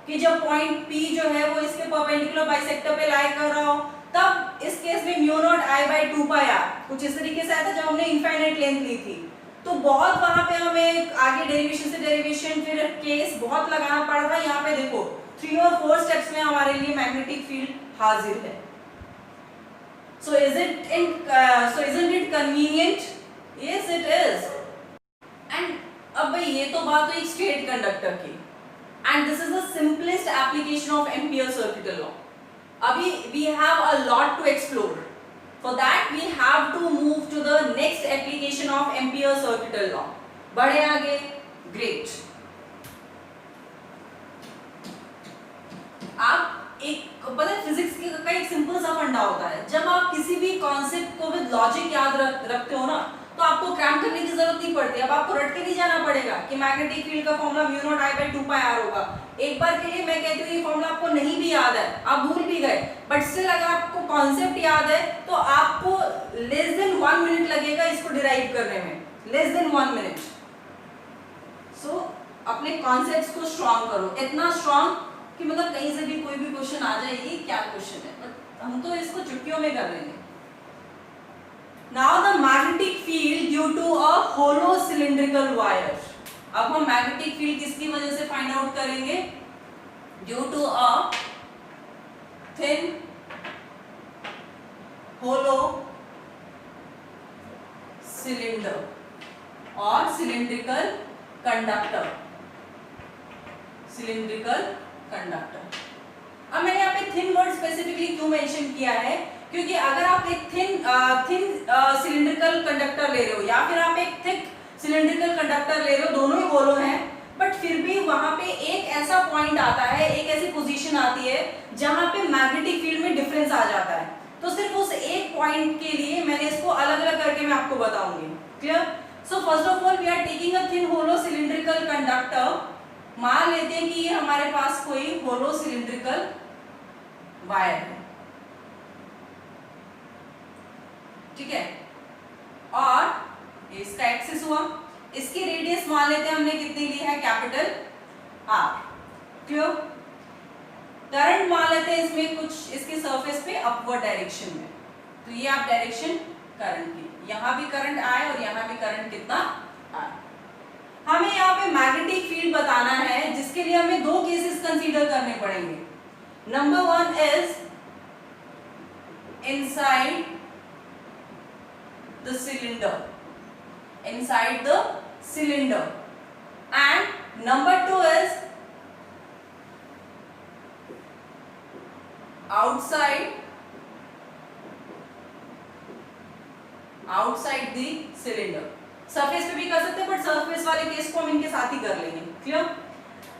कि जब पॉइंट P जो है वो इसके परपेंडिकुलर बाइसेक्टर पे लाई कर रहा हो, तब इस केस में mu naught I by 2 pi R कुछ इस तरीके से आया था जब हमने इनफाइनाइट लेंथ ली थी। तो बहुत वहां पे हमें आगे डेरिवेशन से डेरिवेशन फिर केस बहुत लगाना पड़ा था। यहाँ पे देखो 3 और 4 स्टेप्स में हमारे लिए मैग्नेटिक फील्ड हाजिर है। So isn't it convenient? Yes it is. And अब भाई ये तो बात हुई स्ट्रेट कंडक्टर की, and this is the simplest application of Ampere's circuital law. Abhi we have a lot to explore. For that we have to move to the next application of Ampere's circuital law. बढ़े आगे, great. आप एक पता है physics का एक simple सा फंडा होता है, जब आप किसी भी कॉन्सेप्ट को विद लॉजिक याद रखते हो ना तो आपको क्रैम करने की जरूरत नहीं पड़ती। अब आपको रट के नहीं जाना पड़ेगा कि मैग्नेटिक फील्ड का formula mu naught I by 2 pi R होगा। एक बार के लिए मैं कहती हूँ ये फॉर्मूला आपको नहीं भी याद है, आप भूल भी गए, बट स्टिल अगर आपको कॉन्सेप्ट याद है तो आपको लेस देन 1 मिनट लगेगा इसको डिराइव करने में, लेस देन 1 मिनट। सो अपने कॉन्सेप्ट्स को स्ट्रॉन्ग करो, इतना स्ट्रॉन्ग कि मतलब कहीं से भी कोई भी क्वेश्चन आ जाए ये क्या क्वेश्चन है, बट हम तो इसको चुटकियों में कर लेंगे। Now the magnetic field due to a hollow cylindrical wire. अब हम मैग्नेटिक फील्ड किसकी वजह से फाइंड आउट करेंगे, due to a thin hollow cylinder और सिलिंड्रिकल कंडक्टर, सिलिंड्रिकल कंडक्टर। अब मैंने यहाँ पे थिन वर्ड स्पेसिफिकली क्यों मेंशन किया है, क्योंकि अगर आप एक थिन सिलिंड्रिकल कंडक्टर ले रहे हो या फिर आप एक थिक सिलिंड्रिकल कंडक्टर ले रहे हो, दोनों ही होलो हैं, बट फिर भी वहां पे एक ऐसा पॉइंट आता है, एक ऐसी पोजीशन आती है जहां पे मैग्नेटिक फील्ड में डिफरेंस आ जाता है। तो सिर्फ उस एक पॉइंट के लिए मैंने इसको अलग अलग करके मैं आपको बताऊंगी, clear? So first of all we are taking a thin hollow cylindrical conductor. मान लेते हैं कि ये हमारे पास कोई होलो सिलिंड्रिकल वायर है, ठीक है, और इसका एक्सिस हुआ, इसकी रेडियस मान लेते हैं हमने कितनी ली है, कैपिटल आर, क्लियर? करंट मान लेते हैं इसमें कुछ इसके सरफेस पे अपवर्ड डायरेक्शन में, तो ये आप डायरेक्शन करंट की, यहां भी करंट आए और यहां भी करंट कितना आए। हमें यहाँ पे मैग्नेटिक फील्ड बताना है, जिसके लिए हमें 2 केसेस कंसीडर करने पड़ेंगे। Number 1 is inside the cylinder, inside the cylinder, and number 2 is outside the cylinder। Surface पे भी कर सकते हैं, बट सरफेस वाले केस को हम इनके साथ ही कर लेंगे, क्लियर?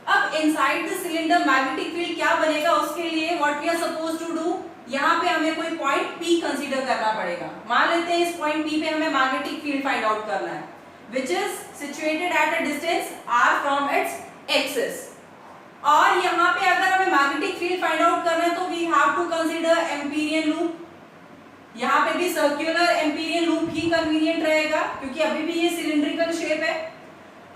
अब inside the cylinder magnetic field क्या बनेगा, उसके लिए what we are suppose to do, यहाँ पे हमें कोई पॉइंट P कंसीडर करना पड़ेगा। मान लेते हैं इस पॉइंट P पे हमें मैग्नेटिक फील्ड फाइंड आउट करना है, which is situated at a distance r from its axis. और यहाँ पे अगर हमें मैग्नेटिक फील्ड फाइंड आउट करना है तो we have to consider Amperian loop. यहाँ पे भी सर्कुलर एम्पीरियन लूप ही कन्वीनियंट रहेगा क्योंकि अभी भी ये सिलिंड्रिकल शेप है.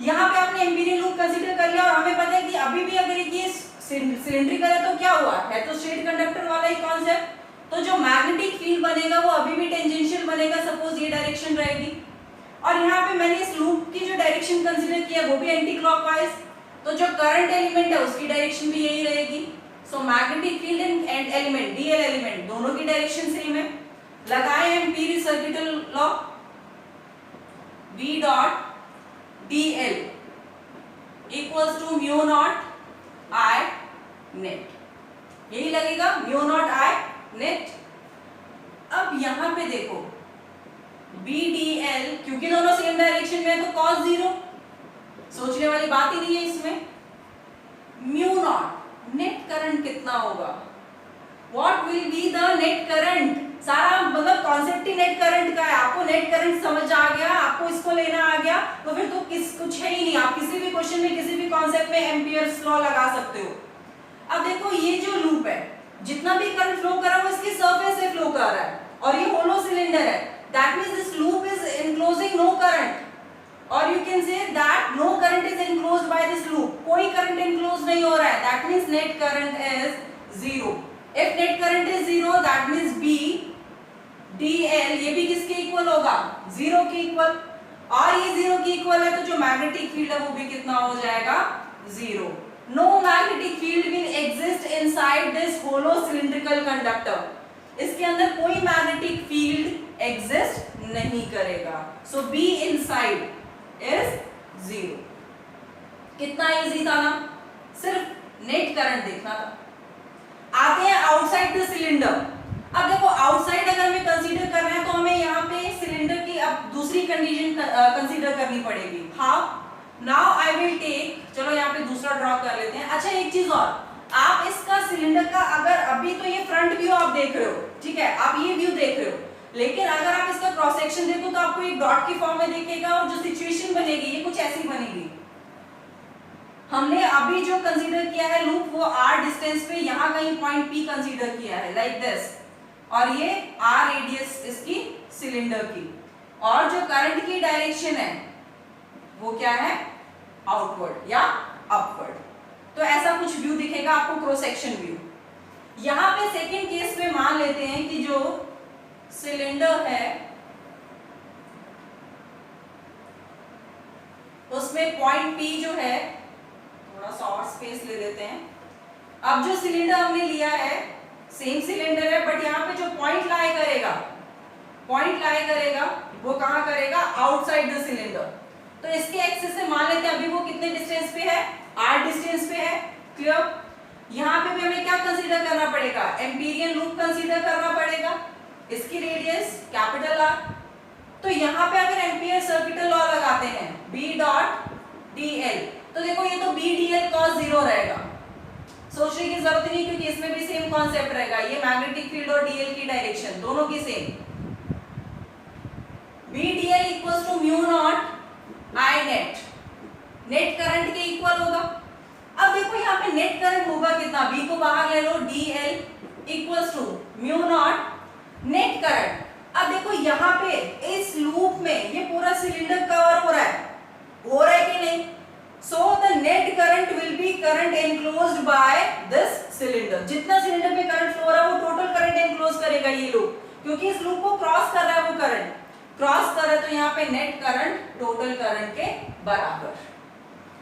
यहाँ पे आपने एम्पीरियन लूप कंसीडर कर लिया और हमें पता है कि अभी भी अगर ये सिलिंड्रिकल है तो क्या हुआ है, तो स्ट्रेट कंडक्टर वाला ही कॉन्सेप्ट. तो जो मैग्नेटिक फील्ड बनेगा वो अभी भी टेंजेंशियल बनेगा. सपोज ये डायरेक्शन रहेगी और यहाँ पे मैंने इस लूप की जो डायरेक्शन कंसीडर किया वो भी एंटी क्लॉकवाइज. तो जो करंट एलिमेंट है उसकी डायरेक्शन भी यही रहेगी. So magnetic field and element dl element दोनों की डायरेक्शन सेम है. लगाए empiric circuital law. V dot dl equals to mu naught I net. यही लगेगा म्यू नॉट I नेट. अब यहां पे देखो BDL क्योंकि दोनों सेम डायरेक्शन में है तो cos 0 सोचने वाली बात ही नहीं है इसमें. म्यू नॉट नेट करंट कितना होगा, what will be the net current. सारा मतलब कॉन्सेप्ट ही नेट करंट का है. आपको नेट करंट समझ आ गया, आपको इसको लेना आ गया तो फिर तो कुछ है ही नहीं. आप किसी भी क्वेश्चन में किसी भी कॉन्सेप्ट में एम्पियर्स लॉ लगा सकते हो. अब देखो ये जो लूप है जितना भी करंट फ्लो कर रहा है वो इसकी सरफेस से फ्लो कर रहा है और ये होलो सिलेंडर है. That means this loop is enclosing no current और you can say that no current is enclosed by this loop. कोई करंट एनक्लोज नहीं हो रहा है. That means net current is 0. If net current is 0 that means B dl ये भी किसके equal होगा, 0 के इक्वल. और ये 0 के इक्वल है तो जो मैग्नेटिक फील्ड है वो भी कितना हो जाएगा, 0. No magnetic field will exist inside this hollow cylindrical conductor. इसके अंदर कोई मैग्नेटिक फील्ड एग्जिस्ट नहीं करेगा. So B inside is 0. कितना इजी था ना, सिर्फ नेट करंट देखना था. आते हैं आउटसाइड द सिलेंडर. अब देखो आउटसाइड अगर हमें कंसीडर करना है तो हमें यहाँ पे सिलेंडर की अब दूसरी कंडीशन कंसीडर करनी पड़ेगी. How, now I will take, चलो यहाँ पे दूसरा ड्रॉ कर लेते हैं. अच्छा एक चीज और, आप इसका सिलेंडर का अगर अभी तो ये फ्रंट व्यू आप देख रहे हो, ठीक है, आप ये व्यू देख रहे हो, लेकिन अगर आप इसका क्रॉस सेक्शन देखो तो आपको एक डॉट की फॉर्म में दिखेगा और जो सिचुएशन बनेगी ये कुछ ऐसी बनेगी. हमने अभी जो कंसीडर किया है लूप वो r डिस्टेंस पे यहाँ कहीं पॉइंट P कंसीडर किया है लाइक दिस और ये r रेडियस इसकी सिलेंडर की और जो करंट की डायरेक्शन है वो क्या है, आउटवर्ड या अपवर्ड. तो ऐसा कुछ व्यू दिखेगा आपको क्रॉस सेक्शन व्यू. यहाँ पे सेकंड केस में मान लेते हैं कि जो सिलेंडर है उसमें पॉइंट P जो है, थोड़ा सा और स्पेस ले लेते हैं. अब जो सिलेंडर हमने लिया है सेम सिलेंडर है बट यहाँ पे जो पॉइंट लाई करेगा वो कहाँ करेगा, आउटसाइड द सिलेंडर. तो इसके एक्सिस से मान लेते हैं अभी वो कितने डिस्टेंस पे है, r डिस्टेंस पे है. क्लियर. यहाँ पे भी हमें क्या कंसीडर करना पड़ेगा, एम्पीरियन लूप कंसीडर करना पड़ेगा. इसकी रेडियस कैपिटल R. तो यहाँ पे अगर एम्पियर सर्किटल लॉ लगाते हैं B डॉट dl तो देखो ये तो B dl cos 0 रहेगा. सोचने की जरूरत नहीं क्योंकि इसमें भी सेम कॉन्सेप्ट रहेगा. ये मैग्नेटिक फील्ड और dl की डायरेक्शन दोनों की same. B dl equals to mu naught I net. Net current के इक्वल होगा. अब देखो यहाँ पे नेट करंट होगा कितना, B को बाहर ले लो, dl equals to mu naught net current. अब देखो यहाँ पे इस लूप में ये पूरा सिलेंडर कवर हो रहा है कि नहीं. So the net current will be current enclosed by this cylinder. जितना सिलेंडर पे करंट फ्लो हो रहा है वो टोटल करंट एनक्लोज करेगा ये लूप, क्योंकि इस लूप को क्रॉस कर रहा है वो करंट क्रॉस कर रहा है. तो यहाँ पे नेट करंट टोटल करंट के बराबर.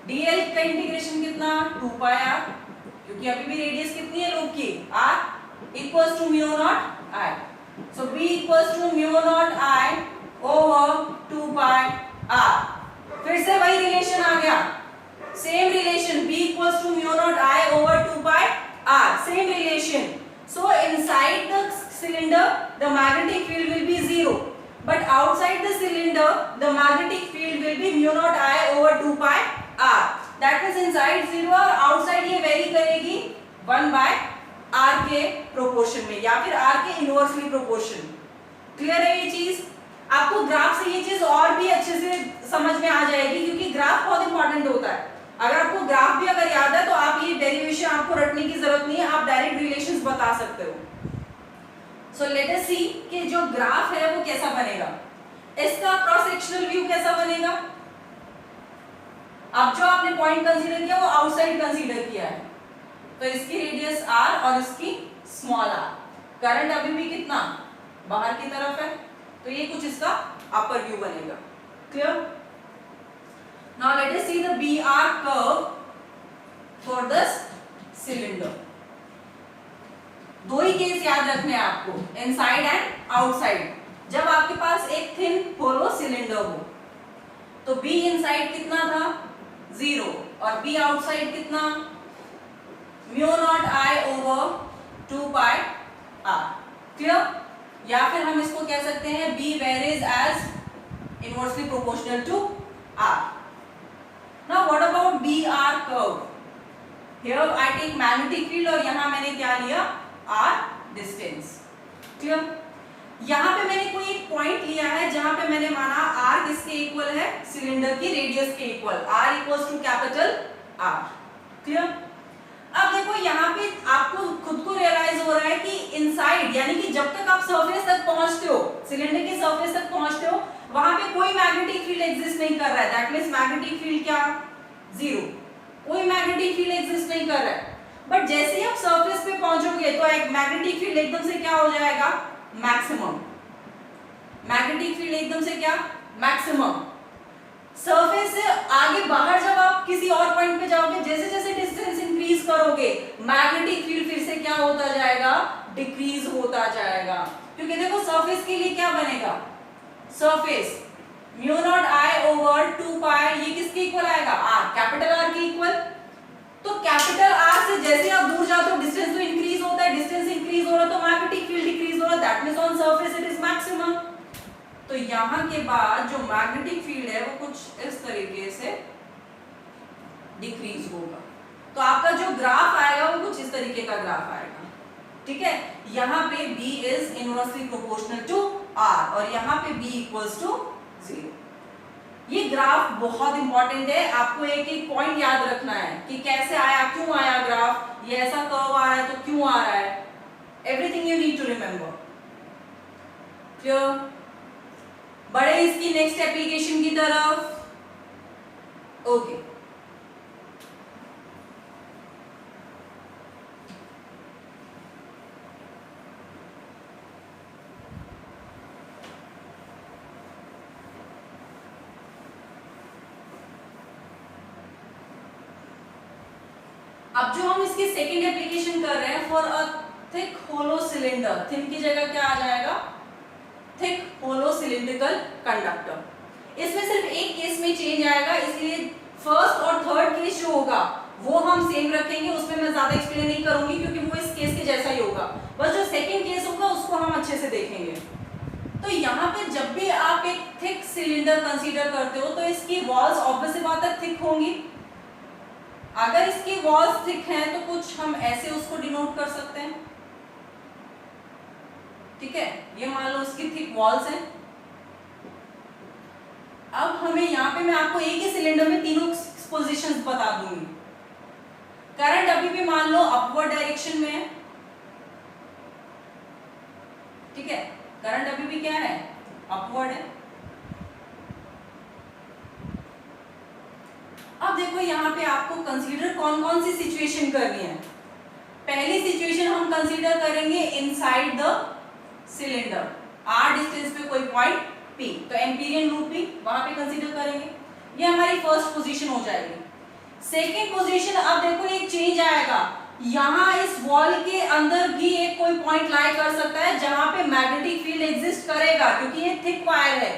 dl का इंटीग्रेशन कितना, 2 पाई r, क्योंकि अभी भी रेडियस कितनी है लूप की, r equals to mu naught I. So b equals to mu naught I over 2 pi r. फिर से वही रिलेशन आ गया, same relation, b equals to mu naught I over 2 pi r, same relation. So inside the cylinder the magnetic field will be 0 but outside the cylinder the magnetic field will be mu naught I over 2 pi r. That means inside 0 और outside ये vary करेगी 1 by r के proportion में या फिर r के inversely proportion. Clear है ये चीज. आपको ग्राफ से ये चीज और भी अच्छे से समझ में आ जाएगी, क्योंकि ग्राफ बहुत इंपॉर्टेंट होता है। अगर आपको ग्राफ भी अगर याद है तो आप ये डेरिवेशन आपको रटने की जरूरत नहीं है, आप डायरेक्ट रिलेशंस बता सकते हो। सो लेट अस सी कि जो ग्राफ है वो कैसा बनेगा, इसका क्रॉस सेक्शनल व्यू कैसा बनेगा। अब जो आपने पॉइंट कंसीडर किया वो आउटसाइड कंसीडर किया है, तो इसकी रेडियस r और इसकी स्मॉल r, करंट अभी भी कितना बाहर की तरफ है, तो ये कुछ इसका अपर व्यू बनेगा। Clear? Now let us see the BR curve for this cylinder. दो ही केस याद रखने हैं आपको, इनसाइड एंड आउटसाइड। जब आपके पास एक थिन होलो सिलेंडर हो तो B इनसाइड कितना था 0 और B आउटसाइड कितना mu naught I over 2 pi r। Clear? या फिर हम इसको कह सकते हैं B varies as inversely proportional to r। Now what about BR curve? Here I take magnetic field और यहां मैंने क्या लिया r डिस्टेंस। क्लियर? यहां पे मैंने कोई एक पॉइंट लिया है जहां पे मैंने माना r किसके इक्वल है, सिलेंडर की रेडियस के equal, r equals to capital R। Clear? अब देखो यहाँ पे आपको खुद को रियलाइज हो रहा है कि इनसाइड यानी कि जब तक आप सरफेस तक पहुंचते हो, सिलेंडर की सरफेस तक पहुंचते हो, वहां पे कोई मैग्नेटिक फील्ड एग्जिस्ट नहीं कर रहा है। दैट मींस मैग्नेटिक फील्ड क्या 0, कोई मैग्नेटिक फील्ड एग्जिस्ट नहीं कर रहा है। बट जैसे ही आप सरफेस पे पहुंचोगे तो एक मैग्नेटिक फील्ड एकदम से क्या हो जाएगा मैक्सिमम। मैग्नेटिक फील्ड एकदम से क्या मैक्सिमम। सरफेस से आगे बाहर जब आप किसी और पॉइंट पे जाओगे, जैसे जैसे डिस्टेंस इंक्रीज करोगे मैग्नेटिक फील्ड फिर से क्या होता जाएगा डिक्रीज होता जाएगा। क्योंकि देखो सरफेस के लिए क्या बनेगा, surface mu naught I over 2 पाई, ये किसके इक्वल आएगा r, कैपिटल R के इक्वल। तो कैपिटल R से जैसे आप दूर जाते हो डिस्टेंस तो इंक्रीज होता है, डिस्टेंस इंक्रीज हो रहा तो मैग्नेटिक फील्ड डिक्रीज हो रहा, that means on surface it is maximum. तो यहां के बाद जो मैग्नेटिक फील्ड है वो कुछ इस तरीके से डिक्रीज होगा। तो आपका जो ग्राफ आएगा वो कुछ इस तरीके का ग्राफ आएगा। ठीक है, यहाँ पे B is inversely proportional to R और यहाँ पे B इक्वल्स टू 0। ये ग्राफ बहुत इंपॉर्टेंट है, आपको एक एक पॉइंट याद रखना है कि कैसे आया, क्यों आया ग्राफ, ये ऐसा कर्व आ रहा है तो क्यों आ रहा है, everything you need to remember. Clear? बढ़े इसकी नेक्स्ट एप्लीकेशन की तरफ। ओके, अब जो हम इसकी सेकंड एप्लीकेशन कर रहे हैं for a thick hollow cylinder, thin की जगह क्या आ जाएगा थिक होलो सिलिंड्रिकल कंडक्टर। इसमें सिर्फ एक केस में चेंज आएगा, इसलिए फर्स्ट और थर्ड केस जो होगा वो हम सेम रखेंगे, उसमें मैं ज्यादा एक्सप्लेन नहीं करूंगी क्योंकि वो इस केस के जैसा ही होगा। बस जो सेकंड केस होगा उसको हम अच्छे से देखेंगे। तो यहाँ पे जब भी आप एक थिक सिलेंडर कंसीडर करते हो तो इसकी वॉल्स ऑब्वियस सी बात है थिक होंगी। अगर इसकी वॉल्स थिक हैं तो कुछ हम ऐसे उसको डिनोट कर सकते हैं। ठीक है, ये मान लो उसकी थिक वॉल्स हैं। अब हमें यहाँ पे मैं आपको एक ही सिलेंडर में तीनों पोजीशंस बता दूंगी। करंट अभी भी मान लो अपवर्ड डायरेक्शन में है। ठीक है, करंट अभी भी क्या है अपवर्ड है। अब देखो यहाँ पे आपको कंसीडर कौन कौन सी सिचुएशन करनी है। पहली सिचुएशन हम कंसीडर करेंगे inside the cylinder, r distance पे कोई पॉइंट P, तो एम्पीरियन लूप भी वहां पे कंसीडर करेंगे। ये हमारी फर्स्ट पोजीशन हो जाएगी। सेकेंड पोजीशन, अब देखो एक चेंज आएगा, यहाँ इस वॉल के अंदर भी एक कोई पॉइंट लाई कर सकता है जहां पे मैग्नेटिक फील्ड एग्जिस्ट करेगा, क्योंकि ये थिक वायर है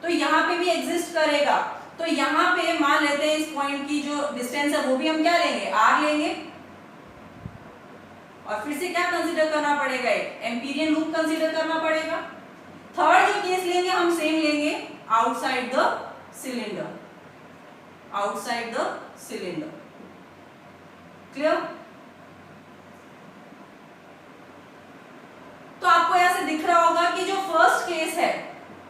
तो यहाँ पे भी एग्जिस्ट करेगा। तो यहाँ पे मान लेते हैं इस पॉइंट की जो डिस्टेंस है वो भी हम क्या लेंगे r लेंगे, और फिर से क्या कंसीडर करना पड़ेगा एक एम्पीरियन लूप कंसीडर करना पड़ेगा। थर्ड जो केस लेंगे हम सेम लेंगे outside the cylinder, outside the cylinder. Clear? तो आपको ऐसे दिख रहा होगा कि जो फर्स्ट केस है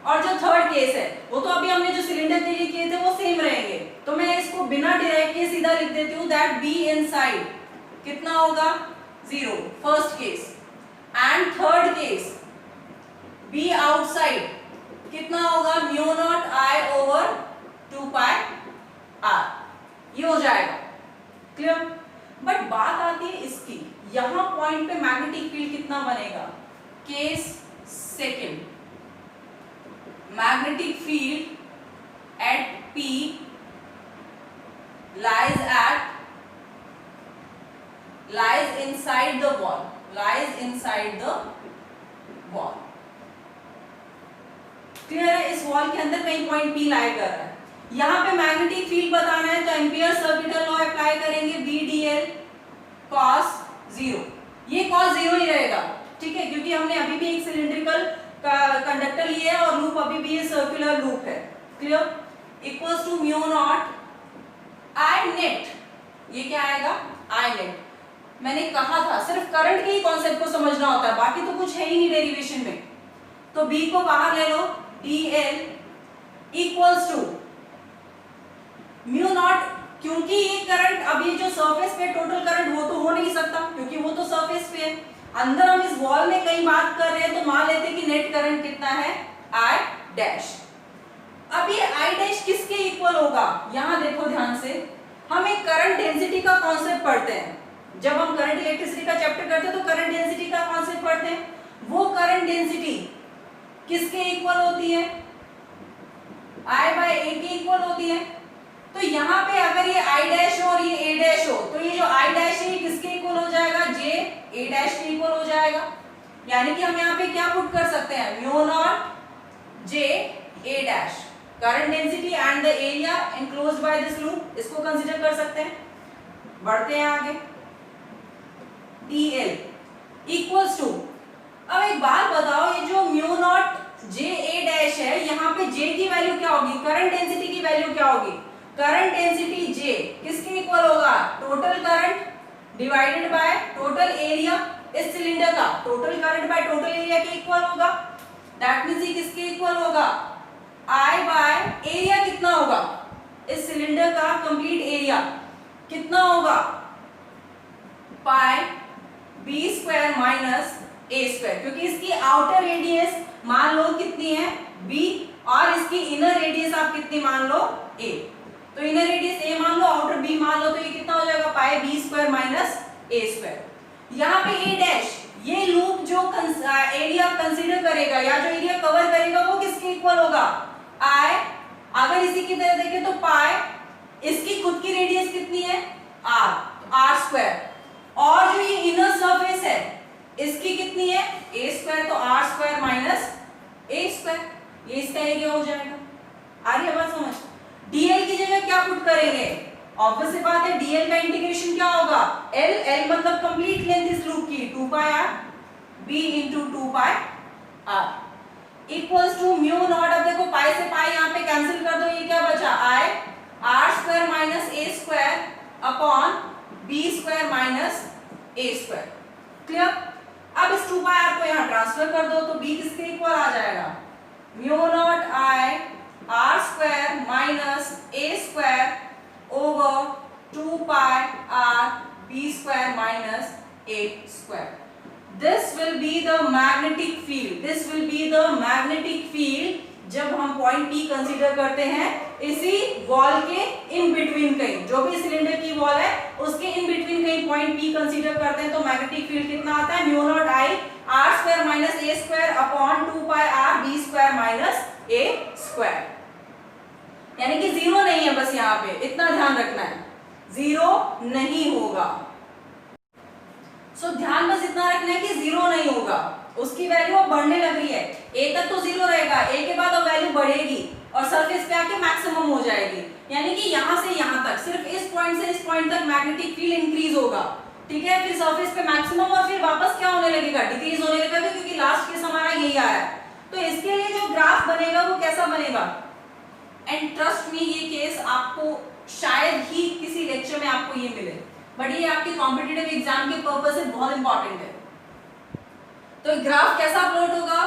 और जो और केस है, वो तो अभी हमने जो सिलेंडर के लिए किए थे वो सेम रहेंगे। तो मैं इसको बिना डिराइव किए सीधा लिख देती हूँ दैट बी इनसाइड कितना होगा 0 first case, and third case B outside कितना होगा mu naught I over 2 pi R, ये हो जाएगा। क्लियर? बट बात आती है इसकी, यहां पॉइंट पे मैग्नेटिक फील्ड कितना बनेगा? Case second, magnetic field eight P lies inside the wall। Clear है? इस वॉल के अंदर कहीं पॉइंट P लाई कर रहा है। यहाँ पे मैग्नेटिक फील्ड बताना है तो एम्पियर सर्किटल लॉ अप्लाई करेंगे, BDL cos 0, ये cos 0 ही रहेगा, ठीक है, क्योंकि हमने अभी भी एक सिलिंड्रिकल कंडक्टर लिया है और लूप अभी भी ये सर्कुलर लूप है। Clear? Equals to mu naught I net, ये क्या आएगा आई नेट। मैंने कहा था सिर्फ करंट के ही कॉन्सेप्ट को समझना होता है, बाकी तो कुछ है ही नहीं डेरिवेशन में। तो B को बाहर ले लो, DL equals to mu naught, क्योंकि ये करंट अभी जो सरफेस पे टोटल करंट वो तो हो नहीं सकता क्योंकि वो तो सरफेस पे है, अंदर हम इस वॉल में कहीं बात कर रहे हैं तो मान लेते हैं कि नेट करंट कितना है I डैश। अब ये I डैश किसके इक्वल होगा? यहां देखो ध्यान से, हम एक करंट डेंसिटी का कॉन्सेप्ट पढ़ते हैं, जब हम करंट इलेक्ट्रिसिटी का चैप्टर करते हैं तो करंट डेंसिटी का कॉन्सेप्ट पढ़ते हैं। वो करंट डेंसिटी किसके इक्वल होती है? I बाय A के इक्वल होती है। तो यहाँ पे अगर ये I डैश हो और ये A डैश हो तो ये जो I डैश है ये किसके इक्वल हो जाएगा? J A डैश के इक्वल हो जाएगा। यानी कि हम यहाँ पे क्या पुट कर सकते हैं? Mu naught J A dash, current density and the area enclosed by this loop, इसको कंसीडर कर सकते हैं। बढ़ते हैं आगे, DL इक्वल्स टू, अब एक बात बताओ, ये जो mu naught J A dash है यहाँ पे J की वैल्यू क्या होगी? करंट डेंसिटी की वैल्यू क्या होगी? करंट डेंसिटी J किसके इक्वल होगा? Total current divided by total area, इस सिलेंडर का total current by total area के इक्वल होगा। दैट मींस ये किसके इक्वल होगा? I बाय एरिया कितना होगा? इस सिलेंडर का कंप्लीट एरिया कितना होगा? पाई B square minus A square, क्योंकि इसकी आउटर रेडियस मान लो कितनी है B और इसकी इनर रेडियस आप कितनी मान लो A, तो इनर रेडियस A मान लो, आउटर B मान लो, तो ये कितना हो जाएगा? पाई B square minus A square. यहाँ पे A डैश, ये लूप जो एरिया कंसीडर करेगा या जो एरिया कवर करेगा वो किसके इक्वल होगा? I, अगर इसी की तरह देखें तो पाई, इसकी खुद की रेडियस कितनी है? R, R स्क्वायर, और जो ये इनर सरफेस है इसकी कितनी है? A स्क्वायर, तो R square minus A square, ये इसका एरिया हो जाएगा। आ रही है बात समझ? DL की जगह क्या पुट करेंगे? ऑब्वियस सी बात है, DL का इंटीग्रेशन क्या होगा? L मतलब कंप्लीट लेंथ इस लूप की 2 pi r B into 2 pi r equals to mu naught, अब देखो पाई से पाई यहाँ पे कैंसिल कर दो, ये क्या बचा? I R square minus A square upon B square minus A square. Clear? अब इस 2 पाई r को यहाँ ट्रांसफर कर दो तो B किसके इक्वल आ जाएगा? Mu naught I R square minus A square over 2 pi r B square minus A square. This will be the magnetic field. This will be the magnetic field जब हम point P consider करते हैं इसी wall के in between, कहीं जो भी cylinder की वॉल है उसके इन बिटवीन कहीं पॉइंट P कंसीडर करते हैं तो मैग्नेटिक फील्ड कितना आता है? Mu naught I R square minus A square upon 2 pi r B square minus A square. यानी कि जीरो नहीं है, बस यहाँ पे इतना ध्यान रखना है, जीरो नहीं होगा। ध्यान बस इतना रखना है कि जीरो नहीं होगा, उसकी वैल्यू अब बढ़ने लग रही है, A तक तो जीरो रहेगा, A के बाद अब वैल्यू बढ़ेगी और सरफेस पे आके मैक्सिमम हो जाएगी। यानी कि यहाँ से यहाँ तक, सिर्फ इस पॉइंट से इस पॉइंट तक मैग्नेटिक फील्ड इंक्रीज होगा, ठीक है। फिर सरफेस पे मैक्सिमम और फिर वापस क्या होने लगेगा? डिक्रीज होने लगेगा, क्योंकि लास्ट केस हमारा यही आ रहा है। तो इसके लिए जो ग्राफ बनेगा वो कैसा बनेगा? एंड ट्रस्ट मी, ये केस आपको शायद ही किसी लेक्चर में आपको ये मिले, बट ये आपके कॉम्पिटिटिव एग्जाम के पर्पस से बहुत इंपॉर्टेंट है। तो ग्राफ कैसा प्लॉट होगा?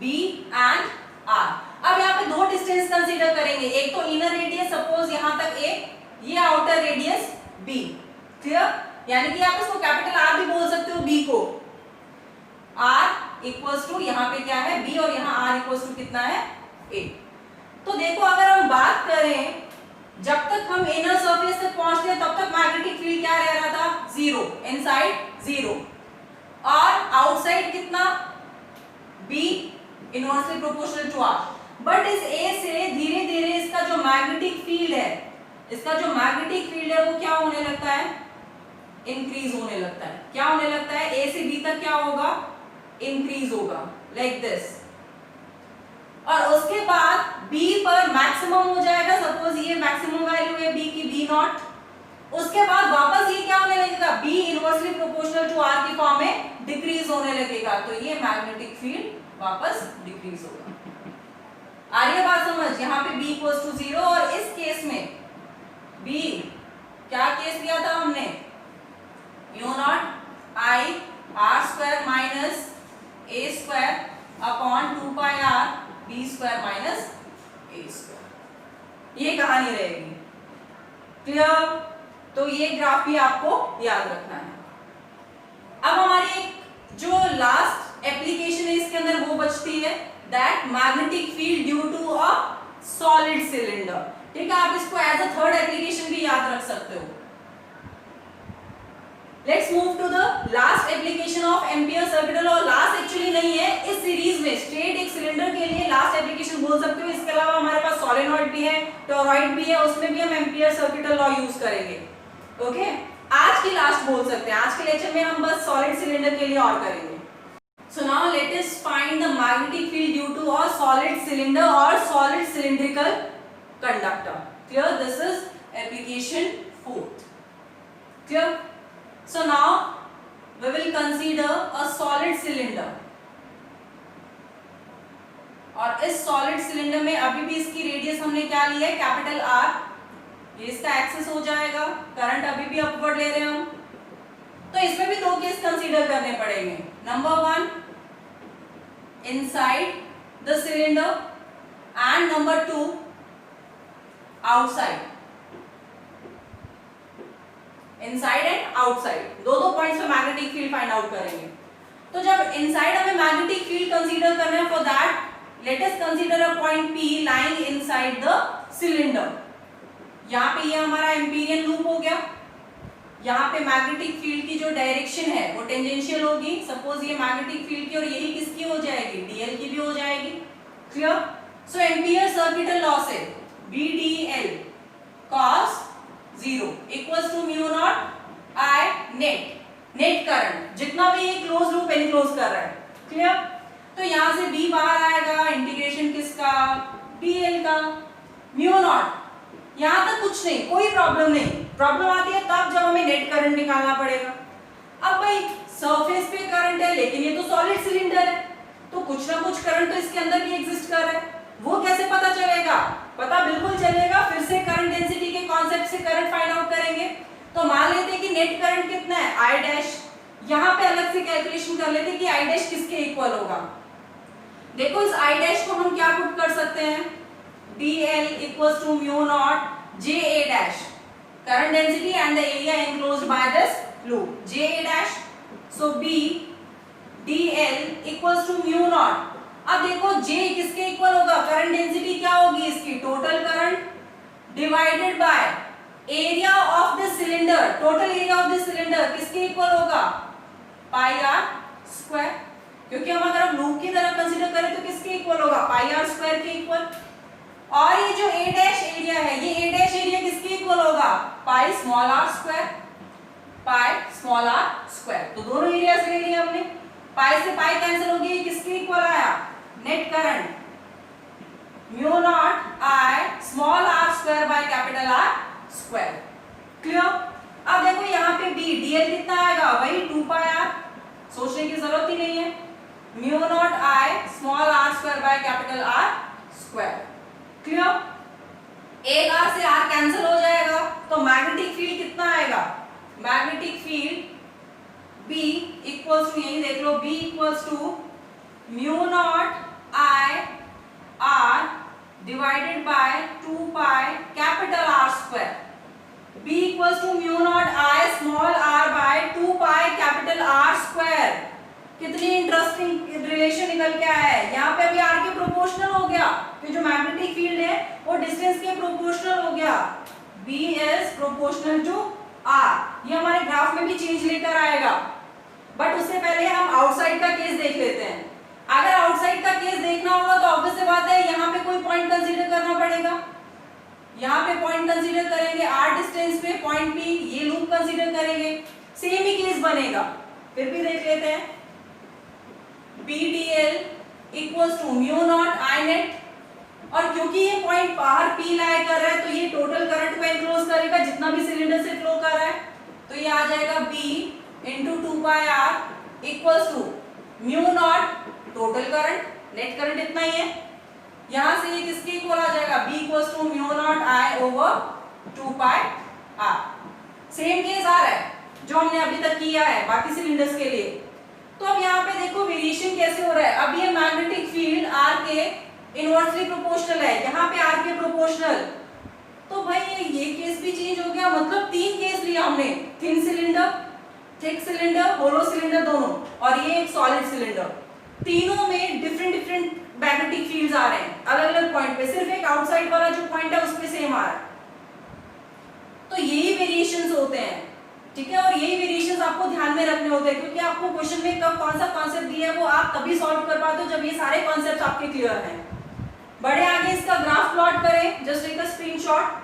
B and R। अब यहाँ पे दो डिस्टेंस कंसीडर करेंगे, एक तो इनर रेडियस, सपोज यहाँ तक A, ये आउटर रेडियस B। क्लियर? यानी कि आप इसको कैपिटल R भी बोल सकते हो B को। R इक्वल्स टू यहाँ पे क्या है B और यहाँ R इक्वल्स टू कितना है A। तो देखो अगर हम बात करें, जब तक हम इनर सरफेस तक पहुंचते हैं तब तक मैग्नेटिक फील्ड क्या रह रहा था, जीरो, इनसाइड जीरो, और आउटसाइड कितना, B inversely proportional to R। But इस A से धीरे धीरे इसका जो मैग्नेटिक फील्ड है, इसका जो मैग्नेटिक फील्ड है वो क्या होने लगता है, इंक्रीज होने लगता है। क्या होने लगता है, A से B तक क्या होगा, इंक्रीज होगा, लाइक दिस। और उसके बाद B पर मैक्सिमम हो जाएगा, सपोज ये मैक्सिमम वैल्यू है B की, B नॉट। उसके बाद वापस ये क्या होने लगेगा, B inversely proportional to R की फॉर्म में डिक्रीज होने लगेगा, तो ये मैग्नेटिक फील्ड वापस डिक्रीज होगा। आ रही है बात समझ? यहाँ पे B इक्वल्स टू 0, और इस केस में B क्या केस लिया था हमने, mu naught I R square minus A square upon 2 pi R B square minus A square. ये कहानी रहेगी। क्लियर? तो ये ग्राफ भी आपको याद रखना है। अब हमारी एक जो लास्ट एप्लीकेशन है इसके अंदर वो बचती है, that magnetic field due to a solid cylinder. ठीक है, आप इसको एज अ थर्ड एप्लीकेशन भी याद रख सकते हो। Let's move to the last application of Ampere circuit law. Last actually नहीं है, इस सीरीज में स्ट्रेट एक सिलेंडर के लिए लास्ट एप्लीकेशन बोल सकते हो। इसके अलावा हमारे पास सोलेनॉइड भी है, टॉरॉइड भी है, उसमें भी हम एम्पियर सर्किट लॉ यूज करेंगे। ओके, आज की लास्ट बोल सकते हैं, आज के लेक्चर में हम बस सॉलिड सिलेंडर के लिए और करेंगे। So now let us find the magnetic field due to a solid cylinder और solid cylindrical conductor. Clear? This is application 4th। Clear? So now we will consider a solid cylinder, और इस solid cylinder में अभी भी इसकी radius हमने क्या लिया है, कैपिटल R। ये इसका एक्सिस हो जाएगा, करंट अभी भी अपवर्ड ले रहे हैं हम। तो इसमें भी दो केस कंसीडर करने पड़ेंगे। Number 1 inside the cylinder and number 2 outside. Inside and outside, दो पॉइंट्स पे मैग्नेटिक फील्ड फाइंड आउट करेंगे। तो जब इनसाइड हमें मैग्नेटिक फील्ड कंसीडर करना है, for that let us consider a point P lying inside the cylinder. यहाँ पे ये हमारा एम्पीरियन लूप हो गया। यहाँ पे मैग्नेटिक फील्ड की जो डायरेक्शन है वो टेंजेंशियल होगी। सपोज ये मैग्नेटिक फील्ड की और यही किसकी हो जाएगी, DL की भी हो जाएगी। Clear? So Ampere circuital law से BDL cos 0 equals to mu naught I net current, जितना भी ये क्लोज लूप एनक्लोज कर रहा है। क्लियर? तो यहां से B बाहर आएगा, इंटीग्रेशन किसका, DL का, म्यू नॉट। यहां तक कुछ नहीं, कोई प्रॉब्लम नहीं। प्रॉब्लम आती है तब जब हमें नेट करंट निकालना पड़ेगा। अब भाई सरफेस पे करंट है, लेकिन ये तो सॉलिड सिलेंडर है, तो कुछ ना कुछ करंट तो इसके अंदर भी एग्जिस्ट कर रहा है। वो कैसे पता चलेगा? पता बिल्कुल चलेगा, फिर से करंट डेंसिटी के कॉन्सेप्ट से करंट फाइंड आउट करेंगे। तो मान लेते हैं कि नेट करंट कितना है, I डैश। यहाँ पे अलग से कैलकुलेशन कर लेते हैं कि I डैश किसके इक्वल होगा। देखो इस I डैश को हम क्या पुट कर सकते हैं, DL equals to mu naught JA dash, current density and the area enclosed by this loop, JA dash. So B DL equals to mu naught. अब देखो J किसके इक्वल होगा, करंट डेंसिटी क्या होगी इसकी, total current divided by area of the cylinder. Total area of the cylinder किसके equal होगा, पाई R square. क्योंकि हम अगर लूप की तरह कंसीडर करें तो किसके इक्वल होगा, पाई R स्क्वायर के इक्वल। और ये जो A डैश एरिया है, ये A डैश एरिया किसके इक्वल होगा, pi small r square, pi small r square. तो दोनों एरियाज ले लिए हमने, पाई से पाई कैंसिल हो गई, किसके इक्वल आया, net current mu naught I small r square by capital R square. Clear? अब देखो यहाँ पे B DL कितना आएगा, वही 2 पाई R, सोचने की जरूरत ही नहीं है। Mu naught I small r square by capital R square. Clear? एक R से R कैंसिल हो जाएगा, तो मैग्नेटिक फील्ड कितना आएगा, magnetic field B equals to, यही देख लो, B equals to mu naught I R divided by 2 pi capital R square. B equals to mu naught I small r by 2 pi capital R square. कितनी interesting relation निकल के आया है। यहाँ पे अभी r के प्रोपोर्शनल हो गया, कि जो मैग्नेटिक फील्ड है वो डिस्टेंस के प्रोपोर्शनल हो गया। B is proportional to r। ये हमारे ग्राफ में भी चेंज लेकर आएगा, बट उससे पहले हम आउटसाइड का केस देख लेते हैं। अगर आउटसाइड का केस देखना होगा तो ऑब्वियस सी बात है, यहाँ पे कोई पॉइंट कंसीडर करना पड़ेगा। यहाँ पे पॉइंट कंसीडर करेंगे r डिस्टेंस पे पॉइंट P, ये लूप कंसीडर करेंगे, सेम ही केस बनेगा। फिर भी देख लेते हैं। PDL equals to mu naught I net, और क्योंकि ये पॉइंट बाहर P लाई कर रहा है तो ये टोटल करंट को एनक्लोज करेगा जितना भी सिलेंडर से फ्लो कर रहा है, तो ये आ जाएगा B into 2 pi R equals to mu naught total current, net current इतना ही है। यहां से ये किसके इक्वल आ जाएगा, B equals to mu naught I over 2 pi R। Same case आ रहा है जो हमने अभी तक किया है बाकी सिलेंडर्स के लिए। तो अब यहाँ पे देखो वेरिएशन कैसे हो रहा है। अब ये मैग्नेटिक फील्ड R के इनवर्सली प्रोपोर्शनल है, यहाँ पे R के प्रोपोर्शनल, तो भाई ये केस भी चेंज हो गया। मतलब तीन केस लिया हमने, thin cylinder, thick cylinder, hollow cylinder दोनों, और ये एक सॉलिड सिलेंडर। तीनों में डिफरेंट डिफरेंट मैग्नेटिक फील्ड्स आ रहे हैं अलग अलग पॉइंट पे, सिर्फ एक आउटसाइड वाला जो पॉइंट है उस पे सेम आ रहा है। तो यही वेरिएशंस होते हैं, ठीक है। और यही वेरिएशंस आपको ध्यान में रखने होते हैं, क्योंकि आपको क्वेश्चन में कब कौन सा कॉन्सेप्ट दिया है वो आप तभी सॉल्व कर पाते हो जब ये सारे कॉन्सेप्ट्स आपके क्लियर हैं। बढ़े आगे, इसका ग्राफ प्लॉट करें, just take a screenshot.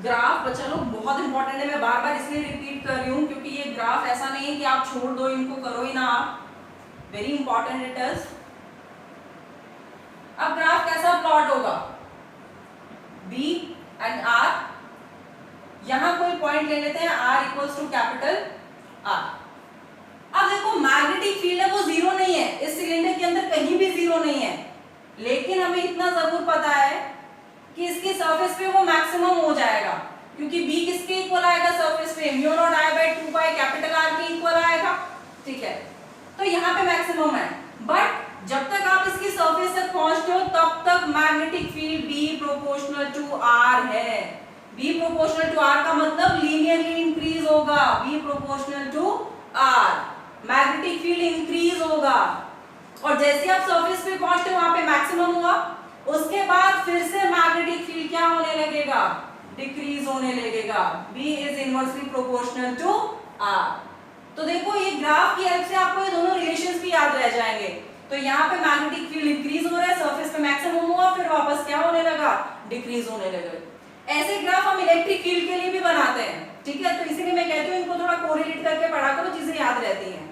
Graph बच्चा लोग बहुत इंपॉर्टेंट है, मैं बार बार इसलिए रिपीट कर रही हूँ क्योंकि ये ग्राफ ऐसा नहीं है कि आप छोड़ दो, इनको करो ही ना आप, वेरी इंपॉर्टेंट इट इज। अब ग्राफ कैसा प्लॉट होगा, B एंड R, यहां कोई पॉइंट ले लेते हैं R equals to capital R। अब देखो मैग्नेटिक फील्ड है वो जीरो नहीं है, इस सिलेंडर के अंदर कहीं भी जीरो नहीं है, लेकिन हमें इतना जरूर पता है कि इसके सरफेस पे वो मैक्सिमम हो जाएगा, क्योंकि B किसके इक्वल आएगा सरफेस पे, mu naught I by 2 pi capital R के इक्वल आएगा, ठीक है। तो यहाँ पे मैक्सिमम है, बट जब तक आप इसकी सरफेस तक पहुंचते हो तब तक magnetic field B proportional to R है। B प्रोपोर्शनल टू R का मतलब लीनियरली इंक्रीज होगा, B proportional to R, magnetic field increase होगा, और जैसे आप सरफेस पे पहुंचते हो वहां पे मैक्सिमम हुआ, उसके बाद फिर से मैग्नेटिक फील्ड क्या होने लगेगा, डिक्रीज होने लगेगा। B is inversely proportional to R। तो देखो ये ग्राफ की हेल्प से आपको ये दोनों रिलेशंस भी याद रह जाएंगे। तो यहाँ पे मैग्नेटिक फील्ड इंक्रीज हो रहा है, सरफेस पे मैक्सिमम हुआ, फिर वापस क्या होने लगा, डिक्रीज होने लगा। ऐसे ग्राफ हम इलेक्ट्रिक फील्ड के लिए भी बनाते हैं, ठीक है। तो इसीलिए मैं कहती हूँ इनको थोड़ा कोरिलेट करके पढ़ा करो, चीजें याद रहती हैं।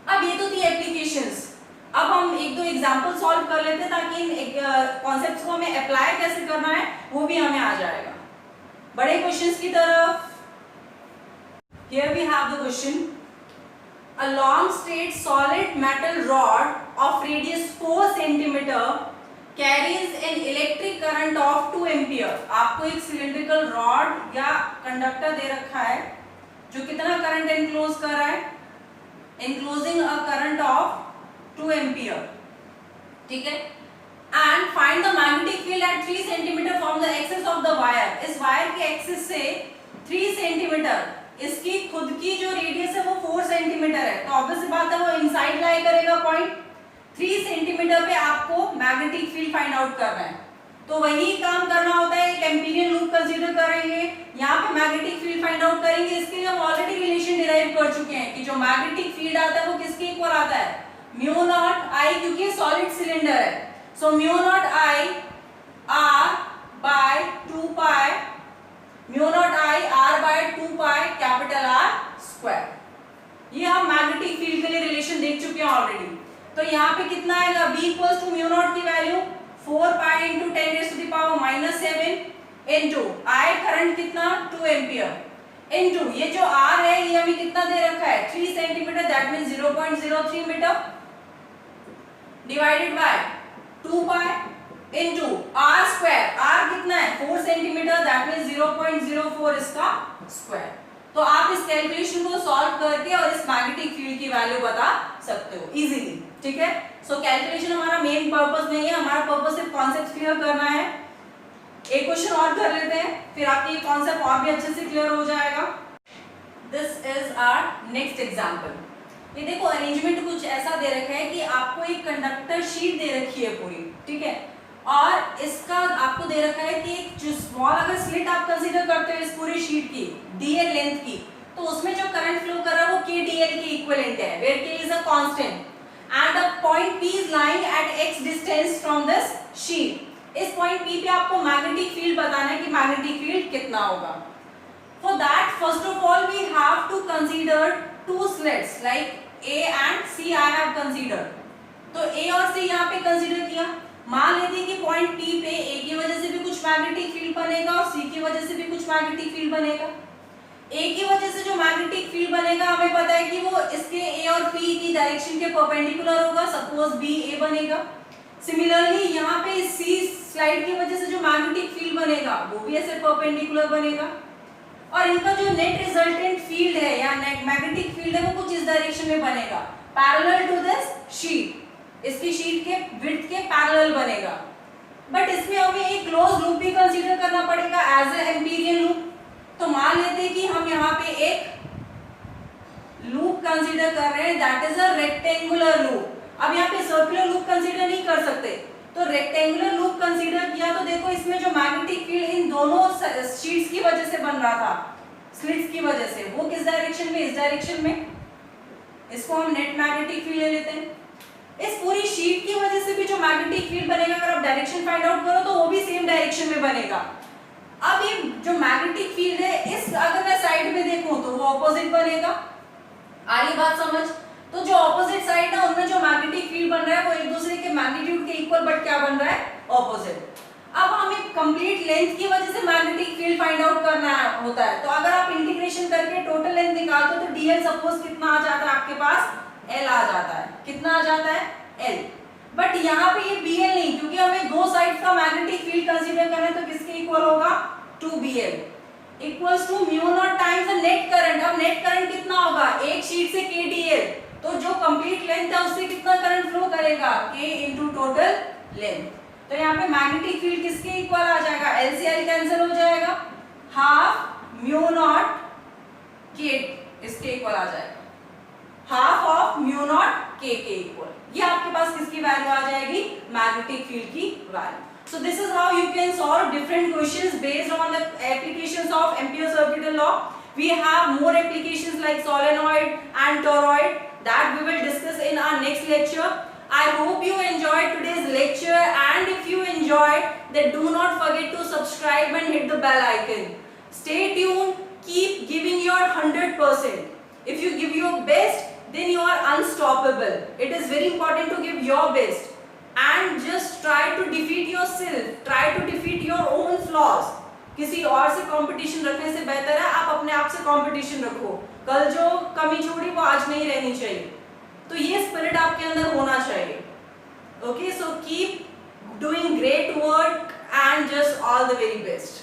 अब ये तो थी एप्लीकेशंस, अब हम एक दो एग्जांपल सॉल्व कर लेते हैं ताकि इन कॉन्सेप्ट्स को हमें अप्लाई कैसे करना है वो भी हमें आ जाएगा। बड़े क्वेश्चंस की तरफ, here we have the question, a long straight solid metal rod of radius 4 cm carries an electric current of 2 ampere। आपको एक सिलिंड्रिकल रॉड या कंडक्टर दे रखा है जो कितना करंट एनक्लोज कर रहा है, enclosing a current of 2 ampere, ठीक है। And find the magnetic field at 3 cm from the axis of the wire। इस वायर के एक्सिस से 3 सेंटीमीटर, इसकी खुद की जो रेडियस है वो 4 सेंटीमीटर है, तो ऑब्वियस बात है वो इनसाइड लाई करेगा पॉइंट। 3 सेंटीमीटर पे आपको मैग्नेटिक फील्ड फाइंड आउट करना है, तो वही काम करना होता है। एक एम्पीरियन लूप कंसीडर करेंगे, यहाँ पे मैग्नेटिक फील्ड फाइंड आउट करेंगे। इसके लिए हम ऑलरेडी रिलेशन डिराइव कर चुके हैं कि जो मैग्नेटिक फील्ड आता है वो किसके इक्वल आता है, म्यू नॉट I, क्योंकि सॉलिड सिलेंडर है, so mu naught I R by 2 pi, mu naught I R by 2 pi capital R square. ये हम मैग्नेटिक फील्ड के लिए रिलेशन देख चुके हैं ऑलरेडी। तो यहाँ पे कितना आएगा, B equals to mu naught की value 4 pi into 10 raise to the power -7 into I current कितना 2 एम्पियर इंटू ये जो R है ये हमें कितना दे रखा है 3 centimetre, that means 0.03 metre divided by 2 pi into R square, R कितना है 4 सेंटीमीटर, दैट मींस 0.04 इसका स्क्वायर। तो आप इस कैलकुलेशन को सॉल्व करके और इस मैग्नेटिक फील्ड की वैल्यू बता सकते हो इजीली, ठीक है। सो कैलकुलेशन हमारा मेन पर्पस नहीं है, हमारा पर्पस सिर्फ कॉन्सेप्ट क्लियर करना है। एक क्वेश्चन और कर लेते हैं, फिर आपके ये कॉन्सेप्ट और भी अच्छे से क्लियर हो जाएगा। This is our next example. ये देखो अरेंजमेंट कुछ ऐसा दे रखा है कि आपको एक कंडक्टर शीट दे रखी है पूरी, ठीक है, और इसका आपको दे रखा है कि एक जो स्मॉल अगर स्लिट आप कंसीडर करते हो इस पूरी शीट की dl लेंथ की, तो उसमें जो करंट फ्लो कर रहा है वो kdl के इक्विवेलेंट है, where k is a constant and the point p is lying at x distance from this sheet. इस पॉइंट p पे आपको मैग्नेटिक फील्ड बताना है कि मैग्नेटिक फील्ड कितना होगा। For that first of all we have to consider two slits like a and c I have considered. तो a और c यहाँ पे कंसीडर किया। मान लेते हैं कि पॉइंट P पे A की वजह से भी कुछ मैग्नेटिक फील्ड बनेगा और C की वजह से भी कुछ मैग्नेटिक फील्ड बनेगा। A की वजह से जो मैग्नेटिक फील्ड बनेगा हमें पता है कि वो इसके A और P की डायरेक्शन के परपेंडिकुलर होगा, सपोज BA बनेगा। सिमिलरली यहाँ पे C स्लाइड की वजह से जो मैग्नेटिक फील्ड बनेगा वो भी ऐसे परपेंडिकुलर बनेगा, और इनका जो नेट रिजल्टेंट फील्ड है या नेट मैग्नेटिक फील्ड है वो कुछ इस डायरेक्शन में बनेगा, पैरेलल टू दिस शीट, इसकी शीट के विड्थ के पैरेलल बनेगा। बट इसमें हमें एक क्लोज लूप भी कंसीडर करना पड़ेगा एज ए एम्पीरियल लूप। तो मान लेते हैं कि हम यहाँ पे एक लूप कंसीडर कर रहे हैं that is a rectangular loop. अब यहाँ पे सर्कुलर लूप कंसीडर नहीं कर सकते, तो रेक्टेंगुलर लूप कंसीडर किया तो देखो इसमें जो मैग्नेटिक फील्ड इन दोनों शीट्स की वजह से बन रहा था, स्लिट्स की वजह से, वो किस डायरेक्शन में, इस डायरेक्शन में। इसको हम नेट मैग्नेटिक फील्ड ले लेते हैं। इस पूरी शीट की वजह से भी जो मैग्नेटिक फील्ड बनेगा अगर आप डायरेक्शन फाइंड आउट करो तो वो भी सेम डायरेक्शन में बनेगा। अब ये जो मैग्नेटिक फील्ड है इस अगर मैं साइड में देखूं तो वो ऑपोजिट बनेगा। आगे बात समझ। तो जो ऑपोजिट साइड है उनमें जो मैग्नेटिक फील्ड बन रहा है वो एक दूसरे के मैग्नीट्यूड के इक्वल, बट क्या बन रहा है, ऑपोजिट। अब हमें कंप्लीट लेंथ की वजह से मैग्नेटिक फील्ड फाइंड आउट करना होता है, तो अगर आप इंटीग्रेशन करके टोटल लेंथ निकालते हो तो dl सपोज कितना आ जाता है आपके पास, L आ जाता है। कितना आ जाता है, L। बट यहाँ पे ये BL नहीं, क्योंकि हमें दो साइड का मैग्नेटिक फील्ड कंसीडर करना है, तो किसके इक्वल होगा, 2BL equals to mu naught times the net current. अब नेट करंट कितना होगा, एक शीट से kdl, तो जो कंप्लीट लेंथ है उससे कितना करंट फ्लो करेगा, k इनटू टोटल लेंथ। तो यहाँ पे मैग्नेटिक फील्ड किसके इक्वल आ जाएगा, L से L कैंसिल हो जाएगा, हाफ म्यू नॉट k इसके इक्वल आ जाएगा, half of mu naught k के इक्वल। ये आपके पास किसकी वैल्यू आ जाएगी, मैग्नेटिक फील्ड की value. So this is how you can solve different questions based on the applications of Ampere circuital law. We have more applications like solenoid and toroid that we will discuss in our next lecture. I hope you enjoyed today's lecture, and if you enjoyed, then do not forget to subscribe and hit the bell icon. Stay tuned, keep giving your 100%. If you give your best, then you are unstoppable. It is very important to give your best and just try to defeat yourself, try to defeat your own flaws. किसी और से competition रखने से बेहतर है आप अपने आप से कंपटीशन रखो। कल जो कमी छोड़ी वो आज नहीं रहनी चाहिए, तो ये स्पिरिट आपके अंदर होना चाहिए। Okay, so keep doing great work and just all the very best.